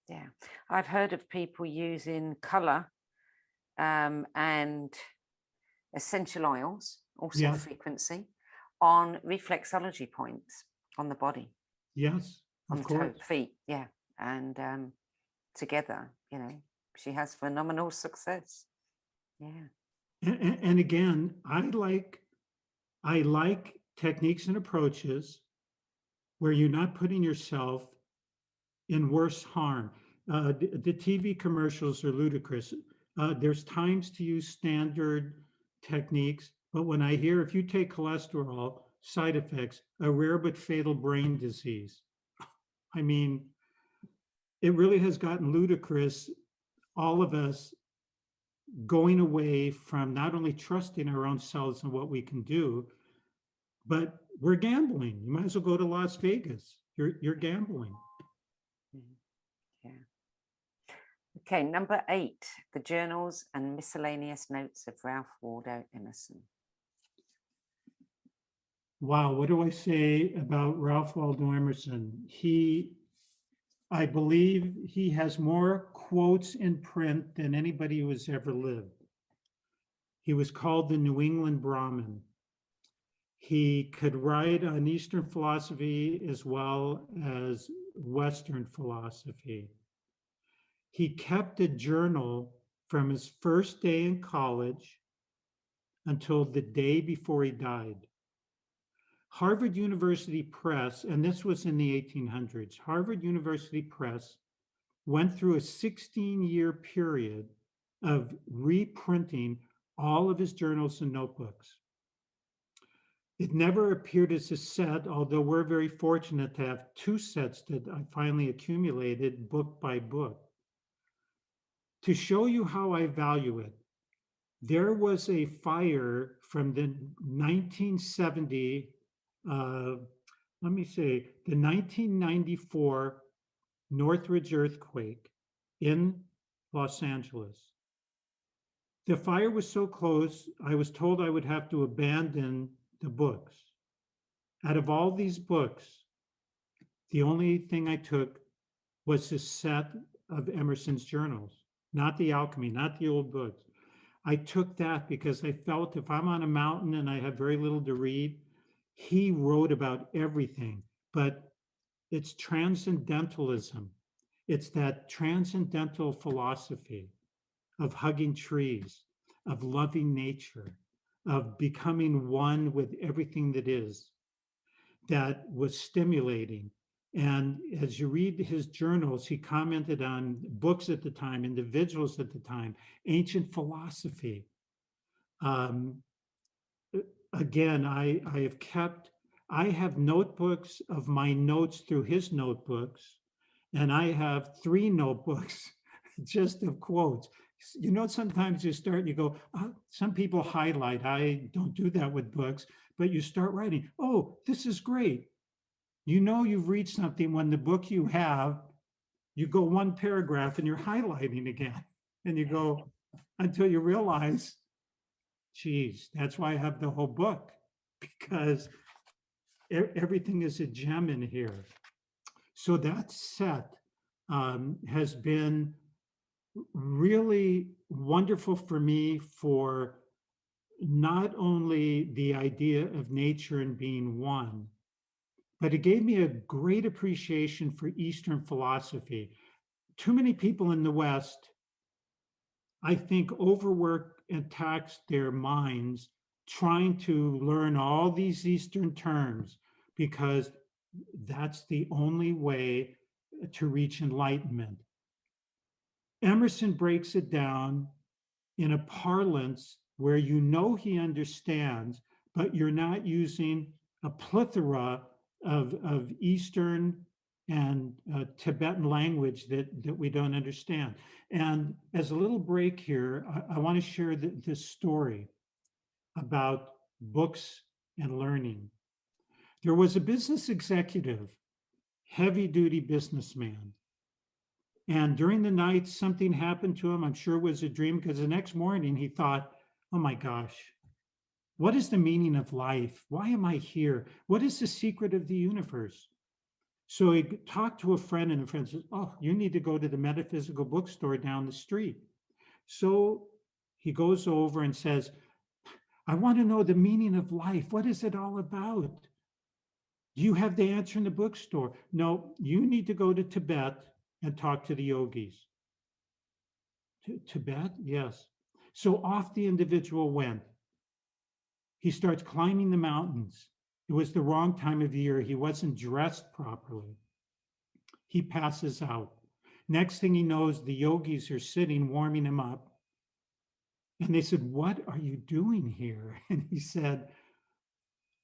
[SPEAKER 2] Yeah. I've heard of people using color and essential oils, also frequency, on reflexology points on the body.
[SPEAKER 3] Yes,
[SPEAKER 2] on
[SPEAKER 3] of
[SPEAKER 2] the
[SPEAKER 3] course.
[SPEAKER 2] feet, yeah. And together, she has phenomenal success. Yeah.
[SPEAKER 3] And again, I like techniques and approaches where you're not putting yourself in worse harm. The TV commercials are ludicrous. There's times to use standard techniques, but when I hear if you take cholesterol, side effects, a rare but fatal brain disease, I mean, it really has gotten ludicrous, all of us going away from not only trusting our own selves and what we can do, but we're gambling. You might as well go to Las Vegas. You're gambling.
[SPEAKER 2] Yeah. Okay, number 8, the journals and miscellaneous notes of Ralph Waldo Emerson.
[SPEAKER 3] Wow, what do I say about Ralph Waldo Emerson? I believe he has more quotes in print than anybody who has ever lived. He was called the New England Brahmin. He could write on Eastern philosophy as well as Western philosophy. He kept a journal from his first day in college until the day before he died. Harvard University Press, and this was in the 1800s, Harvard University Press went through a 16-year period of reprinting all of his journals and notebooks. It never appeared as a set, although we're very fortunate to have 2 sets that I finally accumulated book by book. To show you how I value it, there was a fire from the 1970, the 1994 Northridge earthquake in Los Angeles. The fire was so close, I was told I would have to abandon the books. Out of all these books, the only thing I took was a set of Emerson's journals, not the alchemy, not the old books. I took that because I felt if I'm on a mountain and I have very little to read, he wrote about everything, but it's transcendentalism. It's that transcendental philosophy of hugging trees, of loving nature, of becoming one with everything that is, that was stimulating. And as you read his journals, he commented on books at the time, individuals at the time, ancient philosophy. Again, I have notebooks of my notes through his notebooks, and I have 3 notebooks just of quotes. You know, sometimes you start and you go, oh, some people highlight. I don't do that with books, but you start writing, oh, this is great. You know you've reached something when the book you have, you go 1 paragraph and you're highlighting again. And you go until you realize, geez, that's why I have the whole book, because everything is a gem in here. So that set has been really wonderful for me for not only the idea of nature and being one, but it gave me a great appreciation for Eastern philosophy. Too many people in the West, I think, overwork and tax their minds trying to learn all these Eastern terms because that's the only way to reach enlightenment. Emerson breaks it down in a parlance where you know he understands, but you're not using a plethora of Eastern and Tibetan language that we don't understand. And as a little break here, I want to share this story about books and learning. There was a business executive, heavy duty businessman. And during the night, something happened to him. I'm sure it was a dream because the next morning he thought, oh my gosh, what is the meaning of life? Why am I here? What is the secret of the universe? So he talked to a friend, and the friend says, oh, you need to go to the metaphysical bookstore down the street. So he goes over and says, I want to know the meaning of life. What is it all about? Do you have the answer in the bookstore? No, you need to go to Tibet and talk to the yogis. Tibet? Yes. So off the individual went. He starts climbing the mountains. It was the wrong time of year. He wasn't dressed properly. He passes out. Next thing he knows, the yogis are sitting, warming him up. And they said, what are you doing here? And he said,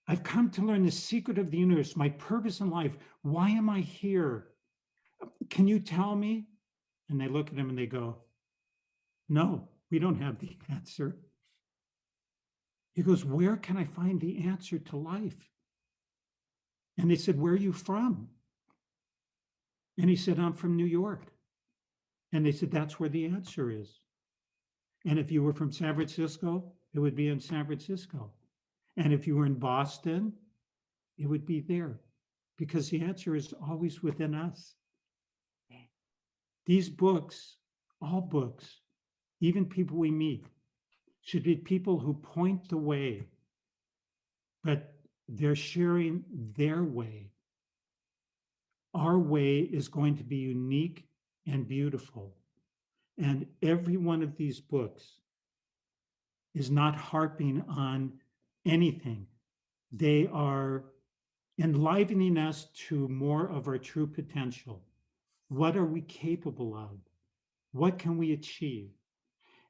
[SPEAKER 3] I've come to learn the secret of the universe, my purpose in life. Why am I here? Can you tell me? And they look at him and they go, no, we don't have the answer. He goes, where can I find the answer to life? And they said, where are you from? And he said, I'm from New York. And they said, that's where the answer is. And if you were from San Francisco, it would be in San Francisco. And if you were in Boston, it would be there, because the answer is always within us. These books, all books, even people we meet, should be people who point the way, but they're sharing their way. Our way is going to be unique and beautiful. And every one of these books is not harping on anything. They are enlivening us to more of our true potential. What are we capable of? What can we achieve?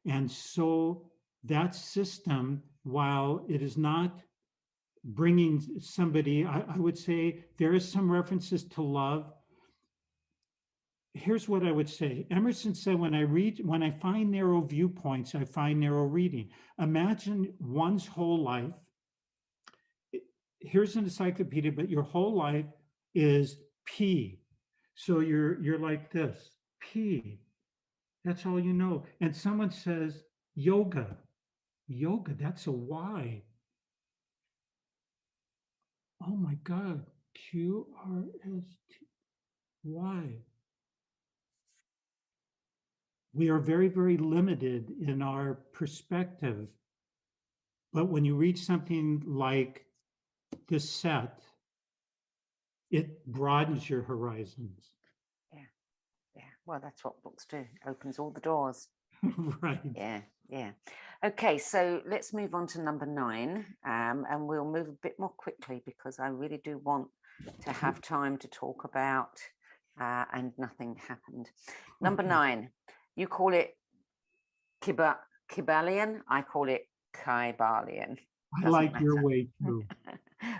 [SPEAKER 3] And so that system, while it is not bringing somebody, I would say there is some references to love. Here's what I would say. Emerson said, when I find narrow viewpoints, I find narrow reading. Imagine one's whole life. Here's an encyclopedia, but your whole life is P. So you're like this, P. That's all you know. And someone says yoga. Yoga, that's a Y. Oh my God, QRSTY. We are very, very limited in our perspective. But when you read something like this set, it broadens your horizons.
[SPEAKER 2] Yeah. Yeah. Well, that's what books do. It opens all the doors.
[SPEAKER 3] Right.
[SPEAKER 2] Yeah. Yeah. Okay. So let's move on to number 9. And we'll move a bit more quickly because I really do want to have time to talk about and nothing happened. Number 9, you call it Kybalion. I call it Kybalion.
[SPEAKER 3] I like your way too.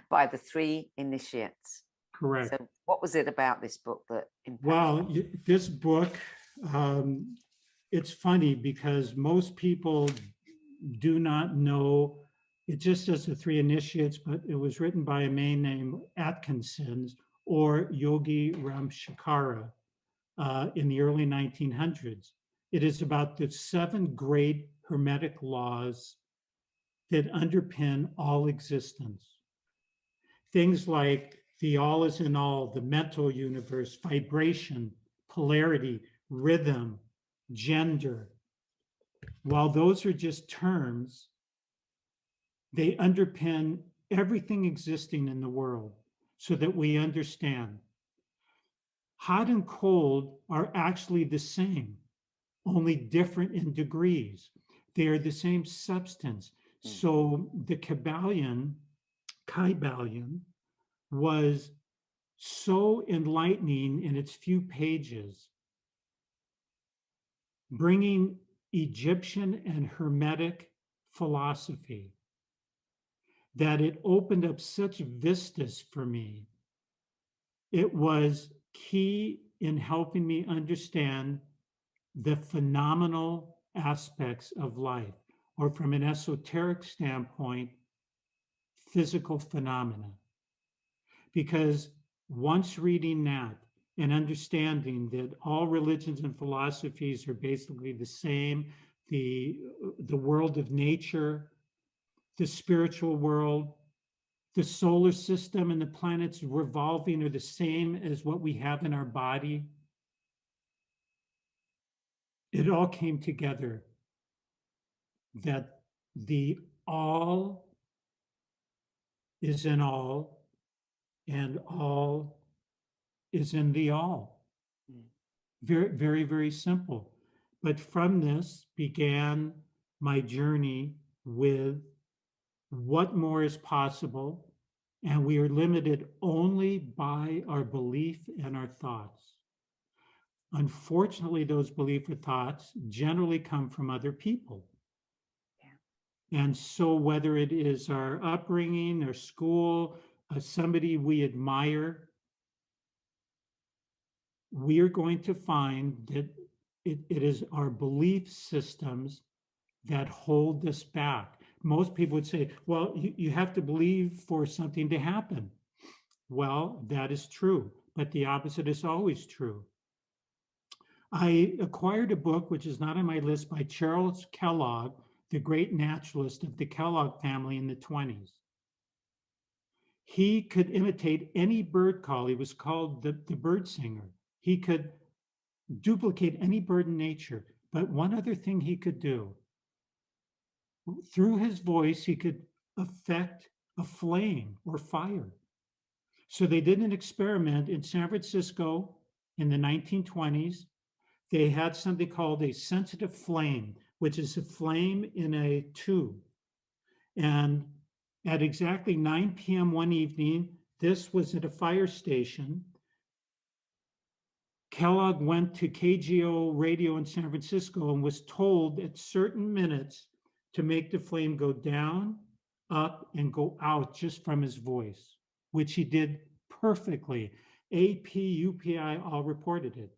[SPEAKER 2] By the 3 initiates.
[SPEAKER 3] Correct.
[SPEAKER 2] So what was it about this book that impacted?
[SPEAKER 3] Well, this book, it's funny because most people do not know. It just says the 3 initiates, but it was written by a man named Atkinson or Yogi Ramshakara in the early 1900s. It is about the 7 great Hermetic laws that underpin all existence. Things like the all is in all, the mental universe, vibration, polarity, rhythm, gender. While those are just terms, they underpin everything existing in the world so that we understand. Hot and cold are actually the same, only different in degrees. They are the same substance. So the Kybalion was so enlightening in its few pages, bringing Egyptian and Hermetic philosophy, that it opened up such vistas for me. It was key in helping me understand the phenomenal aspects of life, or from an esoteric standpoint, physical phenomena. Because once reading that and understanding that all religions and philosophies are basically the same, the world of nature, the spiritual world, the solar system and the planets revolving are the same as what we have in our body. It all came together that the all is in all and all is in the all. Very, very, very simple. But from this began my journey with what more is possible, and we are limited only by our belief and our thoughts. Unfortunately, those beliefs or thoughts generally come from other people. Yeah. And so whether it is our upbringing, our school, somebody we admire, we are going to find that it is our belief systems that hold us back. Most people would say, well, you have to believe for something to happen. Well, that is true, but the opposite is always true. I acquired a book, which is not on my list, by Charles Kellogg, the great naturalist of the Kellogg family in the 20s. He could imitate any bird call. He was called the bird singer. He could duplicate any bird in nature. But one other thing he could do, through his voice, he could affect a flame or fire. So they did an experiment in San Francisco in the 1920s. They had something called a sensitive flame, which is a flame in a tube. And at exactly 9 p.m. one evening, this was at a fire station. Kellogg went to KGO radio in San Francisco and was told at certain minutes to make the flame go down, up, and go out just from his voice, which he did perfectly. AP, UPI all reported it.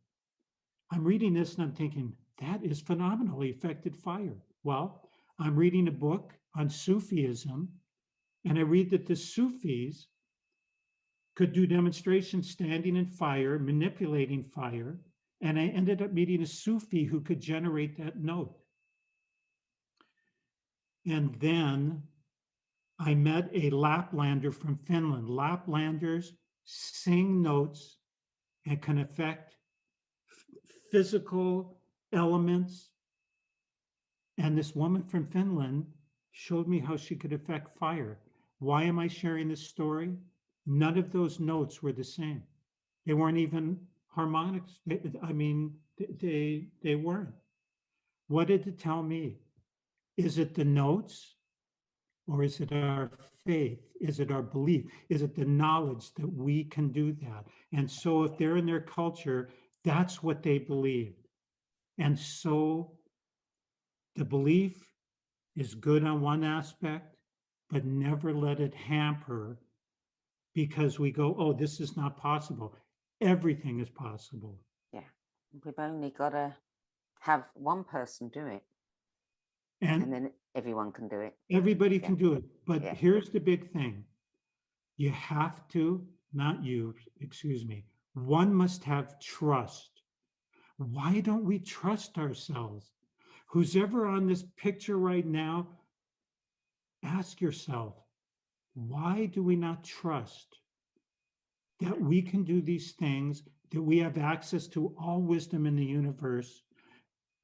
[SPEAKER 3] I'm reading this and I'm thinking, that is phenomenal. He affected fire. Well, I'm reading a book on Sufism, and I read that the Sufis could do demonstrations standing in fire, manipulating fire, and I ended up meeting a Sufi who could generate that note. And then I met a Laplander from Finland. Laplanders sing notes and can affect physical elements. And this woman from Finland showed me how she could affect fire. Why am I sharing this story? None of those notes were the same. They weren't even harmonics. I mean, they weren't. What did it tell me? Is it the notes, or is it our faith? Is it our belief? Is it the knowledge that we can do that? And so if they're in their culture, that's what they believed. And so the belief is good on one aspect, but never let it hamper, because we go, oh, this is not possible. Everything is possible.
[SPEAKER 2] Yeah, we've only got to have one person do it, and then everyone can do it.
[SPEAKER 3] Everybody can do it. But here's the big thing. You have to, not you, excuse me, one must have trust. Why don't we trust ourselves? Who's ever on this picture right now, ask yourself, why do we not trust that we can do these things, that we have access to all wisdom in the universe?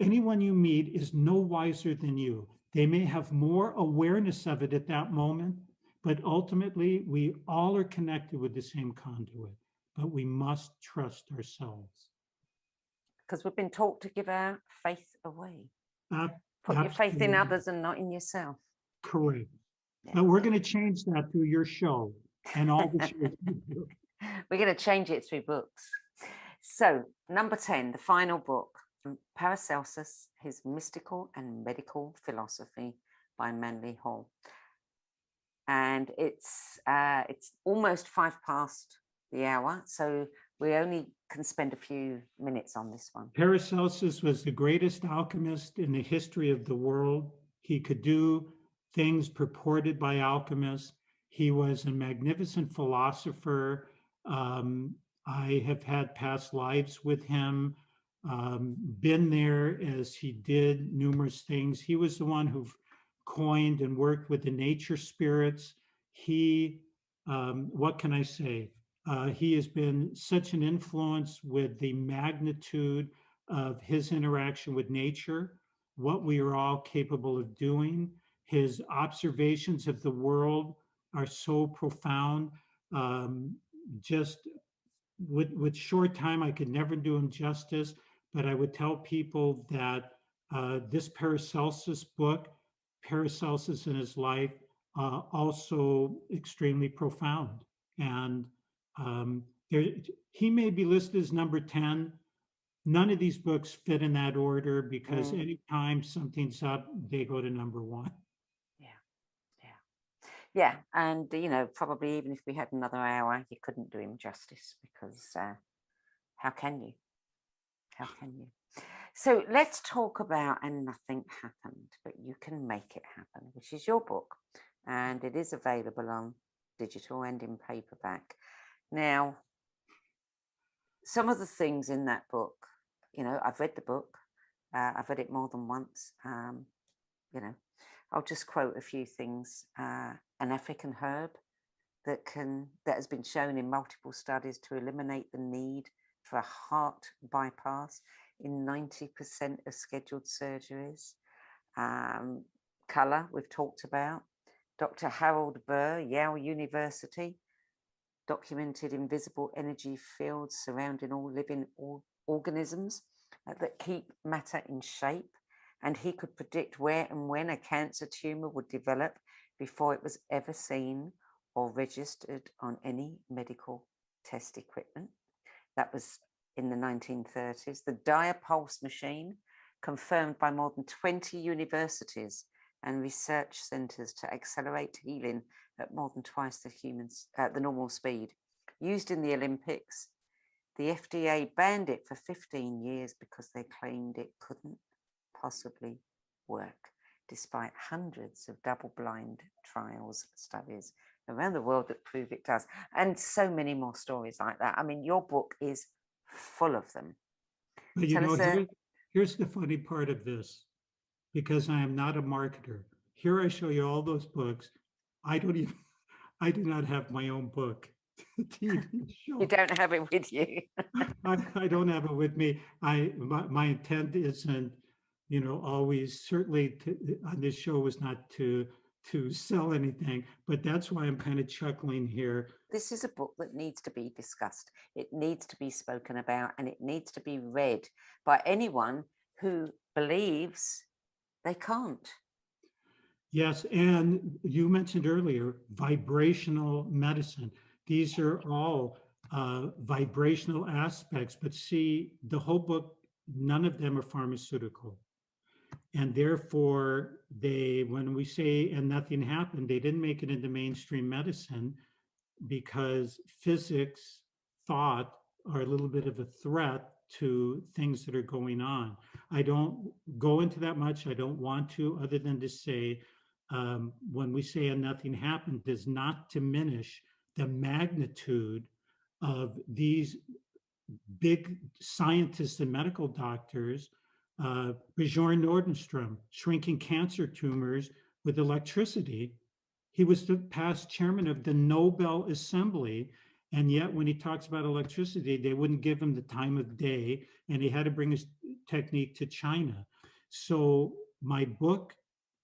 [SPEAKER 3] Anyone you meet is no wiser than you. They may have more awareness of it at that moment, but ultimately we all are connected with the same conduit, but we must trust ourselves.
[SPEAKER 2] Because we've been taught to give our faith away. Put
[SPEAKER 3] Absolutely.
[SPEAKER 2] your faith in others and not in yourself.
[SPEAKER 3] Correct. Now we're going to change that through your show and all the shows you do.
[SPEAKER 2] We're going to change it through books. So, number 10, the final book, Paracelsus, His Mystical and Medical Philosophy by Manly Hall. And it's almost 5 past the hour, so we only can spend a few minutes on this one.
[SPEAKER 3] Paracelsus was the greatest alchemist in the history of the world. He could do things purported by alchemists. He was a magnificent philosopher. I have had past lives with him, been there as he did numerous things. He was the one who coined and worked with the nature spirits. He, what can I say? He has been such an influence with the magnitude of his interaction with nature, what we are all capable of doing. His observations of the world are so profound. Just with short time, I could never do him justice, but I would tell people that this Paracelsus book, Paracelsus in his life, also extremely profound. And he may be listed as number 10. None of these books fit in that order, because anytime something's up, they go to number 1.
[SPEAKER 2] Yeah, and probably even if we had another hour, you couldn't do him justice, because how can you? How can you? So let's talk about And Nothing Happened, but You Can Make It Happen, which is your book, and it is available on digital and in paperback. Now, some of the things in that book You know, I've read the book. I've read it more than once. You know, I'll just quote a few things. An African herb that has been shown in multiple studies to eliminate the need for a heart bypass in 90% of scheduled surgeries. Colour, we've talked about. Dr. Harold Burr, Yale University, documented invisible energy fields surrounding all living organisms that keep matter in shape. And he could predict where and when a cancer tumour would develop before it was ever seen or registered on any medical test equipment. That was in the 1930s. The Dyer pulse machine, confirmed by more than 20 universities and research centres to accelerate healing at more than twice the normal speed. Used in the Olympics, the FDA banned it for 15 years because they claimed it couldn't possibly work, despite hundreds of double-blind trials studies around the world that prove it does, and so many more stories like that. I mean, your book is full of them.
[SPEAKER 3] But you know, here's the funny part of this, because I am not a marketer. Here I show you all those books. I do not have my own book. TV show.
[SPEAKER 2] You don't have it with you.
[SPEAKER 3] I don't have it with me. My intent isn't, you know, always certainly on this show was not to sell anything, but that's why I'm kind of chuckling here.
[SPEAKER 2] This is a book that needs to be discussed. It needs to be spoken about, and it needs to be read by anyone who believes they can't.
[SPEAKER 3] Yes, and you mentioned earlier vibrational medicine. These are all vibrational aspects, but see, the whole book, none of them are pharmaceutical. And therefore, when we say, and nothing happened, they didn't make it into mainstream medicine because physics, thought are a little bit of a threat to things that are going on. I don't go into that much. I don't want to, other than to say, when we say and nothing happened, does not diminish the magnitude of these big scientists and medical doctors. Bjorn Nordstrom shrinking cancer tumors with electricity. He was the past chairman of the Nobel Assembly, and yet when he talks about electricity, they wouldn't give him the time of day, and he had to bring his technique to China. So my book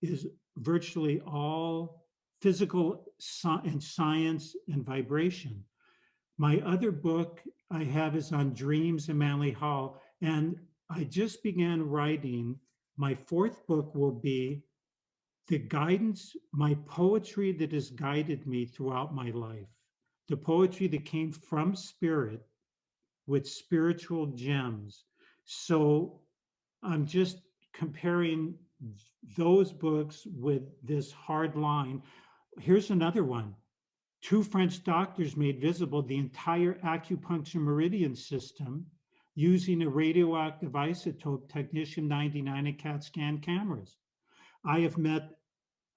[SPEAKER 3] is virtually all physical and science and vibration. My other book I have is on dreams in Manly Hall, and I just began writing. My fourth book will be the guidance, my poetry that has guided me throughout my life, the poetry that came from spirit with spiritual gems. So I'm just comparing those books with this hard line. Here's another one. Two French doctors made visible the entire acupuncture meridian system using a radioactive isotope technetium-99 and CAT scan cameras. I have met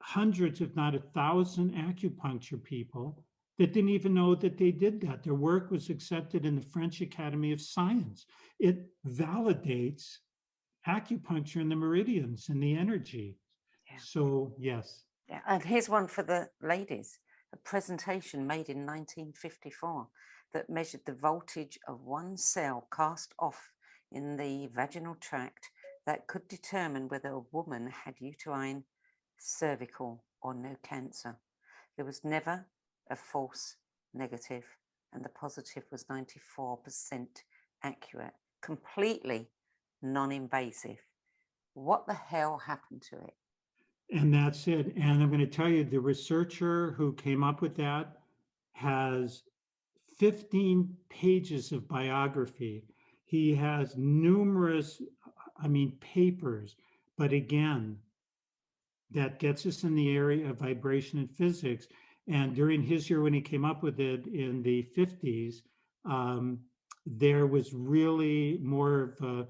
[SPEAKER 3] hundreds, if not 1,000 acupuncture people that didn't even know that they did that. Their work was accepted in the French Academy of Science. It validates acupuncture and the meridians and the energy. Yeah. So, yes.
[SPEAKER 2] Yeah. And here's one for the ladies. A presentation made in 1954 that measured the voltage of one cell cast off in the vaginal tract that could determine whether a woman had uterine, cervical, or no cancer. There was never a false negative, and the positive was 94% accurate, completely non-invasive. What the hell happened to it?
[SPEAKER 3] And that's it. And I'm going to tell you, the researcher who came up with that has 15 pages of biography. He has numerous, papers. But again, that gets us in the area of vibration and physics. And during his year, when he came up with it in the 50s, there was really more of a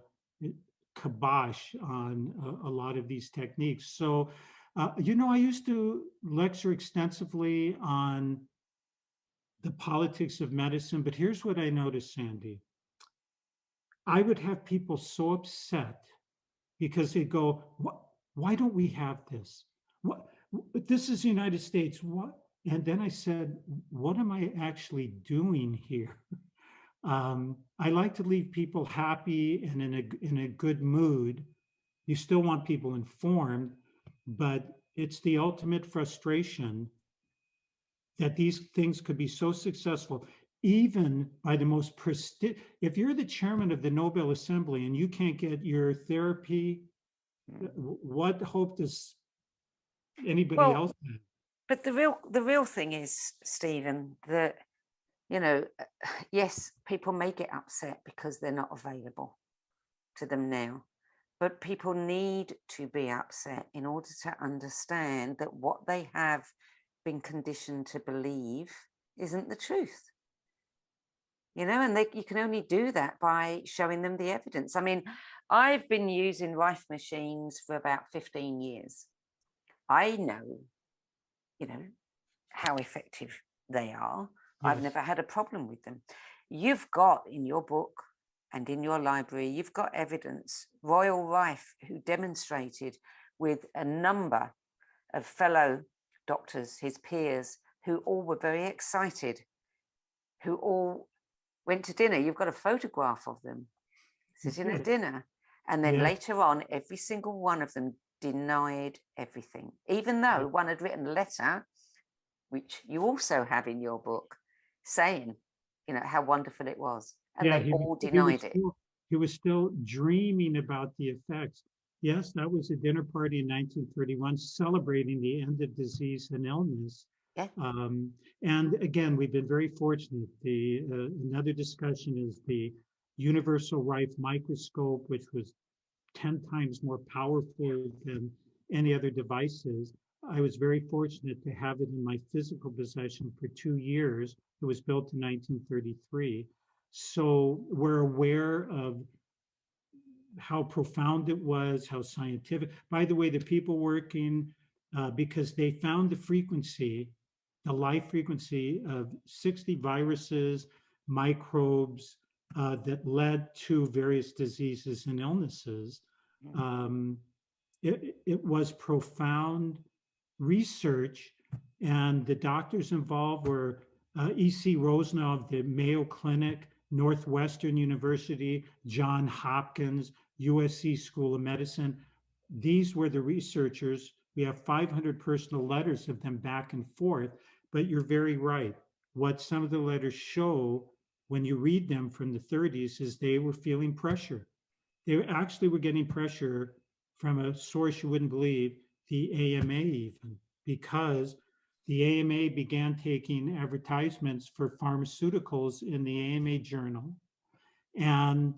[SPEAKER 3] kibosh on a lot of these techniques. So, I used to lecture extensively on the politics of medicine, but here's what I noticed, Sandie. I would have people so upset because they go, "What? Why don't we have this? What? This is the United States. What?" And then I said, "What am I actually doing here?" I like to leave people happy and in a good mood. You still want people informed, but it's the ultimate frustration that these things could be so successful, even by the most prestigious. If you're the chairman of the Nobel Assembly and you can't get your therapy, what hope does anybody
[SPEAKER 2] Well,
[SPEAKER 3] else have?
[SPEAKER 2] but the real thing is, Stephen, that, you know, yes, people may get upset because they're not available to them now, but people need to be upset in order to understand that what they have been conditioned to believe isn't the truth. You know, and you can only do that by showing them the evidence. I mean, I've been using Rife machines for about 15 years. I know, you know, how effective they are. I've
[SPEAKER 3] Yes.
[SPEAKER 2] never had a problem with them. You've got in your book and in your library, you've got evidence. Royal Rife, who demonstrated with a number of fellow doctors, his peers, who all were very excited, who all went to dinner. You've got a photograph of them sitting at dinner. And then
[SPEAKER 3] Yeah.
[SPEAKER 2] later on, every single one of them denied everything, even though one had written a letter, which you also have in your book, saying, you know, how wonderful it was. And
[SPEAKER 3] Yeah,
[SPEAKER 2] they all denied it.
[SPEAKER 3] He was still dreaming about the effects. Yes, that was a dinner party in 1931 celebrating the end of disease and illness.
[SPEAKER 2] Yeah.
[SPEAKER 3] And again, we've been very fortunate. The another discussion is the universal Rife microscope, which was 10 times more powerful than any other devices. I was very fortunate to have it in my physical possession for 2 years. It was built in 1933. So we're aware of how profound it was, how scientific. By the way, the people working, because they found the frequency, the life frequency of 60 viruses, microbes that led to various diseases and illnesses. Um, it was profound research, and the doctors involved were E.C. Rosenau of the Mayo Clinic, Northwestern University, Johns Hopkins, USC School of Medicine. These were the researchers. We have 500 personal letters of them back and forth, but you're very right. What some of the letters show when you read them from the 30s is they were feeling pressure. They actually were getting pressure from a source you wouldn't believe, the AMA even, because the AMA began taking advertisements for pharmaceuticals in the AMA journal. And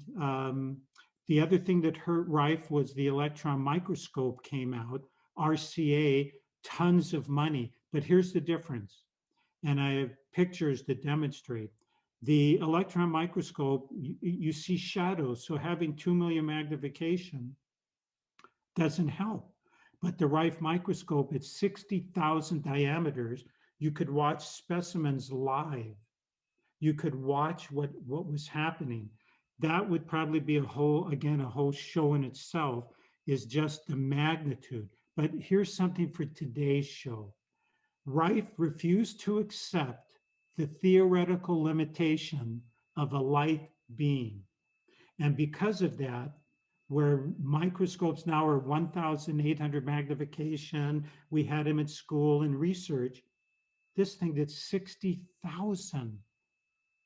[SPEAKER 3] the other thing that hurt Rife was the electron microscope came out, RCA, tons of money. But here's the difference. And I have pictures that demonstrate. The electron microscope, you see shadows. So having 2 million magnification doesn't help. But the Rife microscope at 60,000 diameters, you could watch specimens live. You could watch what was happening. That would probably be a whole show in itself, is just the magnitude. But here's something for today's show. Rife refused to accept the theoretical limitation of a light being. And because of that, where microscopes now are 1,800 magnification, we had them at school in research, this thing did 60,000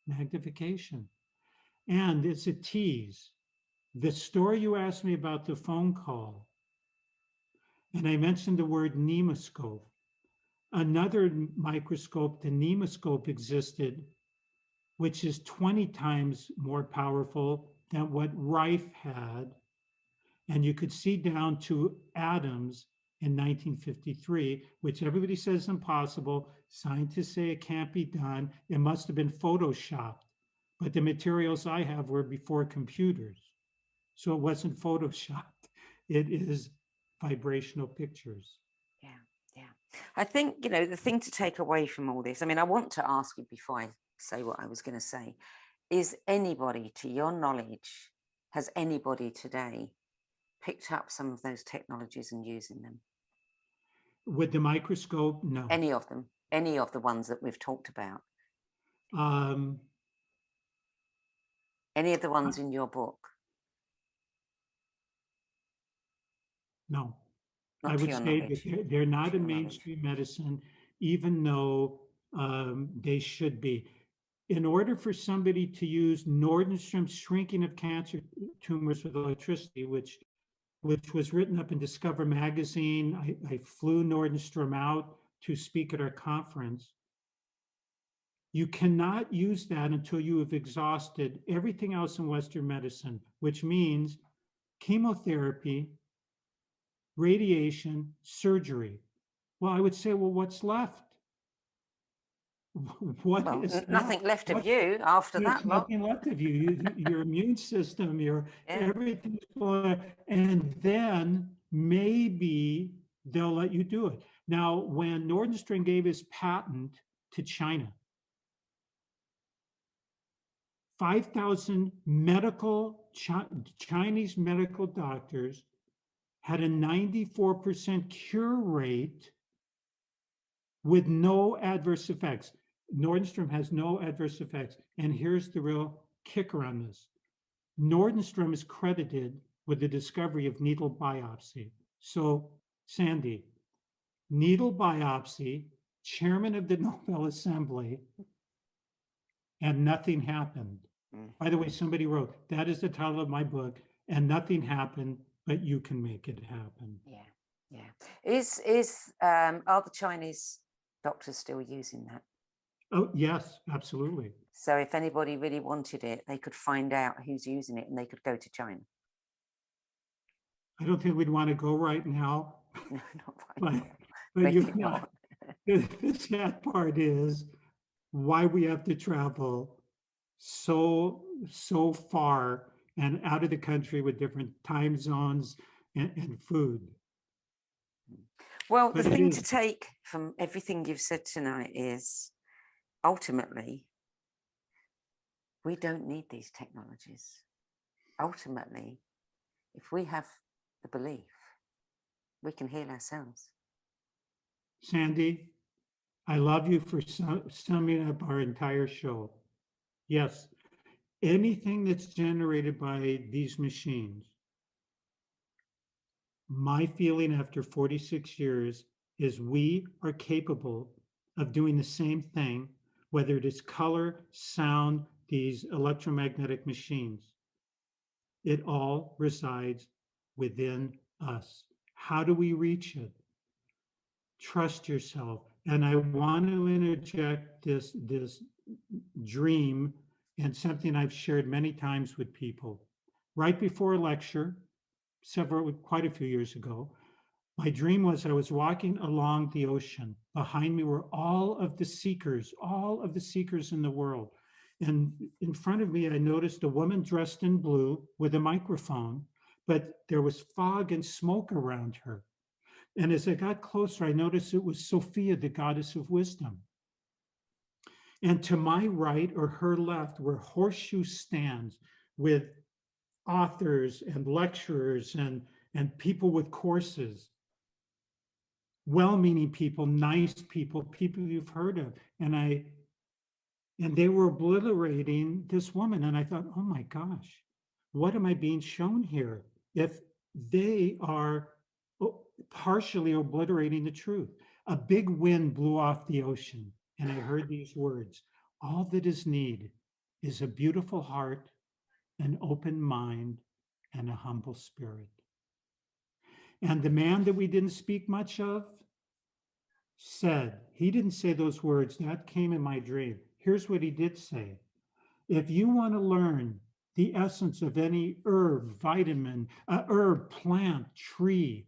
[SPEAKER 3] magnification. And it's a tease. The story you asked me about the phone call, and I mentioned the word nemoscope. Another microscope, the nemoscope, existed, which is 20 times more powerful than what Rife had. And you could see down to atoms in 1953, which everybody says is impossible. Scientists say it can't be done. It must have been photoshopped. But the materials I have were before computers. So it wasn't photoshopped. It is vibrational pictures.
[SPEAKER 2] Yeah. Yeah. I think, you know, the thing to take away from all this, I mean, I want to ask you before I say what I was going to say, is anybody, to your knowledge, Has anybody today picked up some of those technologies and using them?
[SPEAKER 3] With the microscope, no.
[SPEAKER 2] Any of them? Any of the ones that we've talked about? Any of the ones in your book?
[SPEAKER 3] No.
[SPEAKER 2] Not
[SPEAKER 3] I
[SPEAKER 2] to
[SPEAKER 3] would
[SPEAKER 2] your
[SPEAKER 3] say
[SPEAKER 2] knowledge.
[SPEAKER 3] that they're not
[SPEAKER 2] To
[SPEAKER 3] a
[SPEAKER 2] your knowledge.
[SPEAKER 3] mainstream medicine, even though they should be. In order for somebody to use Nordenstrom's shrinking of cancer tumors with electricity, which was written up in Discover magazine, I flew Nordenstrom out to speak at our conference. You cannot use that until you have exhausted everything else in Western medicine, which means chemotherapy, radiation, surgery. Well, I would say, well, what's left? What
[SPEAKER 2] Well,
[SPEAKER 3] is
[SPEAKER 2] nothing left of you after
[SPEAKER 3] There's
[SPEAKER 2] that lot.
[SPEAKER 3] nothing left of you. Your immune system, your
[SPEAKER 2] Yeah.
[SPEAKER 3] everything's going, and then maybe they'll let you do it. Now, when Nordenstrom gave his patent to China, 5,000 Chinese medical doctors had a 94% cure rate with no adverse effects. Nordenstrom has no adverse effects. And here's the real kicker on this. Nordenstrom is credited with the discovery of needle biopsy. So, Sandie, needle biopsy, chairman of the Nobel Assembly, and nothing happened. By the way, somebody wrote, that is the title of my book, and nothing happened, but you can make it happen.
[SPEAKER 2] Yeah. Are the Chinese doctors still using that?
[SPEAKER 3] Oh, yes, absolutely.
[SPEAKER 2] So if anybody really wanted it, they could find out who's using it and they could go to China.
[SPEAKER 3] I don't think we'd want to go right now.
[SPEAKER 2] No, not right now.
[SPEAKER 3] But
[SPEAKER 2] Maybe
[SPEAKER 3] you know,
[SPEAKER 2] not.
[SPEAKER 3] the sad part is why we have to travel so far and out of the country with different time zones and food.
[SPEAKER 2] Well,
[SPEAKER 3] But
[SPEAKER 2] the thing to take from everything you've said tonight is ultimately, we don't need these technologies. Ultimately, if we have the belief, we can heal ourselves.
[SPEAKER 3] Sandie, I love you for summing up our entire show. Yes, anything that's generated by these machines, my feeling after 46 years is we are capable of doing the same thing, whether it is color, sound, these electromagnetic machines. It all resides within us. How do we reach it? Trust yourself. And I want to interject this dream and something I've shared many times with people. Right before a lecture, quite a few years ago, my dream was I was walking along the ocean. Behind me were all of the seekers in the world. And in front of me, I noticed a woman dressed in blue with a microphone, but there was fog and smoke around her. And as I got closer, I noticed it was Sophia, the goddess of wisdom. And to my right or her left were horseshoe stands with authors and lecturers and people with courses, well-meaning people, nice people, people you've heard of. And they were obliterating this woman. And I thought, oh my gosh, what am I being shown here? If they are partially obliterating the truth. A big wind blew off the ocean, and I heard these words: all that is need is a beautiful heart, an open mind, and a humble spirit. And the man that we didn't speak much of said, he didn't say those words, that came in my dream. Here's what he did say: if you want to learn the essence of any herb, vitamin, herb, plant, tree,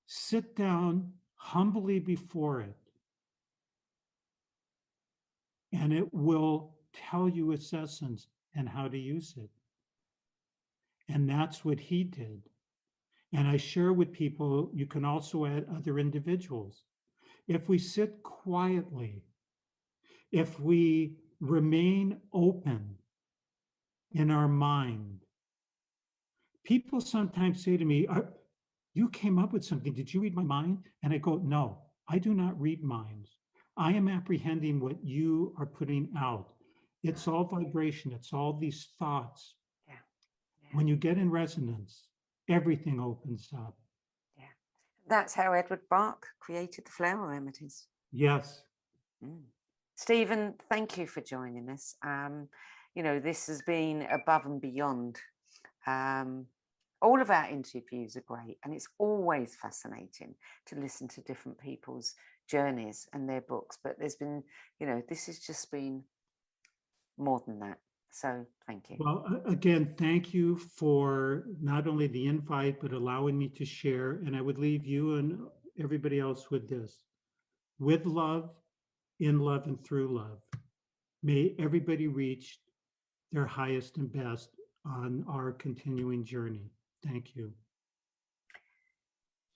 [SPEAKER 3] sit down humbly before it, and it will tell you its essence and how to use it. And that's what he did. And I share with people, you can also add other individuals. If we sit quietly, if we remain open in our mind, people sometimes say to me, you came up with something. Did you read my mind? And I go, no, I do not read minds. I am apprehending what you are putting out. It's all vibration. It's all these thoughts.
[SPEAKER 2] Yeah.
[SPEAKER 3] When you get in resonance, everything opens up.
[SPEAKER 2] Yeah. That's how Edward Bach created the flower remedies.
[SPEAKER 3] Yes.
[SPEAKER 2] Stephen, thank you for joining us. This has been above and beyond. All of our interviews are great, and it's always fascinating to listen to different people's journeys and their books. But there's been, this has just been more than that. So thank you.
[SPEAKER 3] Well, again, thank you for not only the invite, but allowing me to share. And I would leave you and everybody else with this. With love, in love, and through love, may everybody reach their highest and best on our continuing journey. Thank you.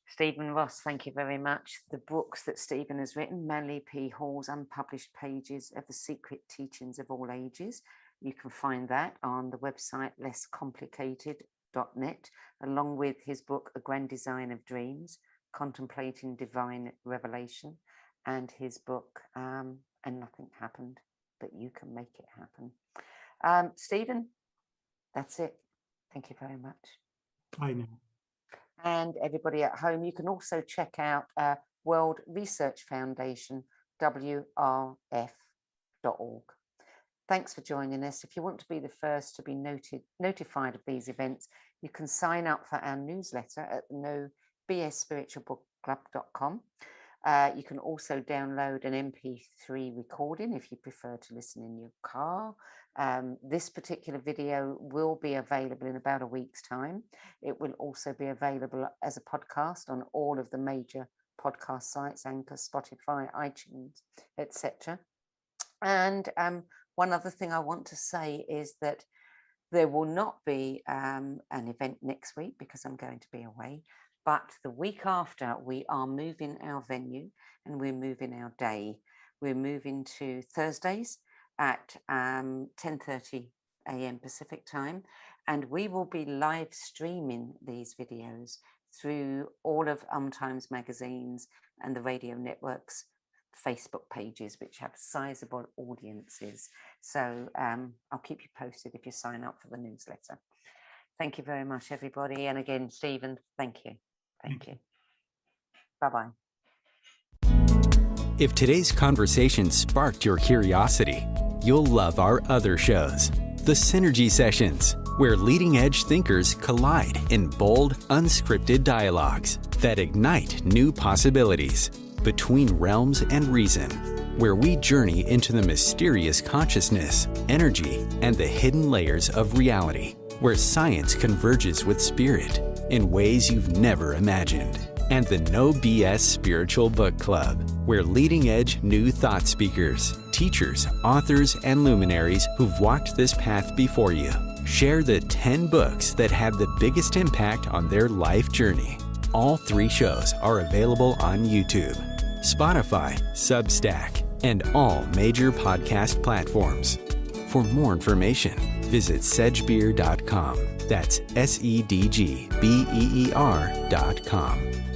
[SPEAKER 2] Stephen Ross, thank you very much. The books that Stephen has written, Manly P. Hall's Unpublished Pages of the Secret Teachings of All Ages. You can find that on the website lesscomplicated.net, along with his book, A Grand Design of Dreams, Contemplating Divine Revelation, and his book, And Nothing Happened, but You Can Make It Happen. Stephen, that's it. Thank you very much.
[SPEAKER 3] I know.
[SPEAKER 2] And everybody at home, you can also check out World Research Foundation, WRF.org. Thanks for joining us. If you want to be the first to be notified of these events, you can sign up for our newsletter at nobsspiritualbookclub.com. You can also download an MP3 recording if you prefer to listen in your car. This particular video will be available in about a week's time. It will also be available as a podcast on all of the major podcast sites, Anchor, Spotify, iTunes, etc. And one other thing I want to say is that there will not be an event next week because I'm going to be away. But the week after, we are moving our venue and we're moving our day. We're moving to Thursdays at 10:30 a.m. Pacific time. And we will be live streaming these videos through all of Times magazines and the radio networks Facebook pages, which have sizable audiences. So I'll keep you posted if you sign up for the newsletter. Thank you very much, everybody. And again, Stephen, thank you. Thank you. Bye-bye.
[SPEAKER 1] If today's conversation sparked your curiosity, you'll love our other shows. The Synergy Sessions, where leading-edge thinkers collide in bold, unscripted dialogues that ignite new possibilities. Between Realms and Reason, where we journey into the mysterious consciousness, energy, and the hidden layers of reality, where science converges with spirit in ways you've never imagined. And the No BS Spiritual Book Club, where leading-edge new thought speakers, teachers, authors, and luminaries who've walked this path before you share the 10 books that had the biggest impact on their life journey. All 3 shows are available on YouTube, Spotify, Substack, and all major podcast platforms. For more information, visit sedgbeer.com. That's SEDGBEER.com.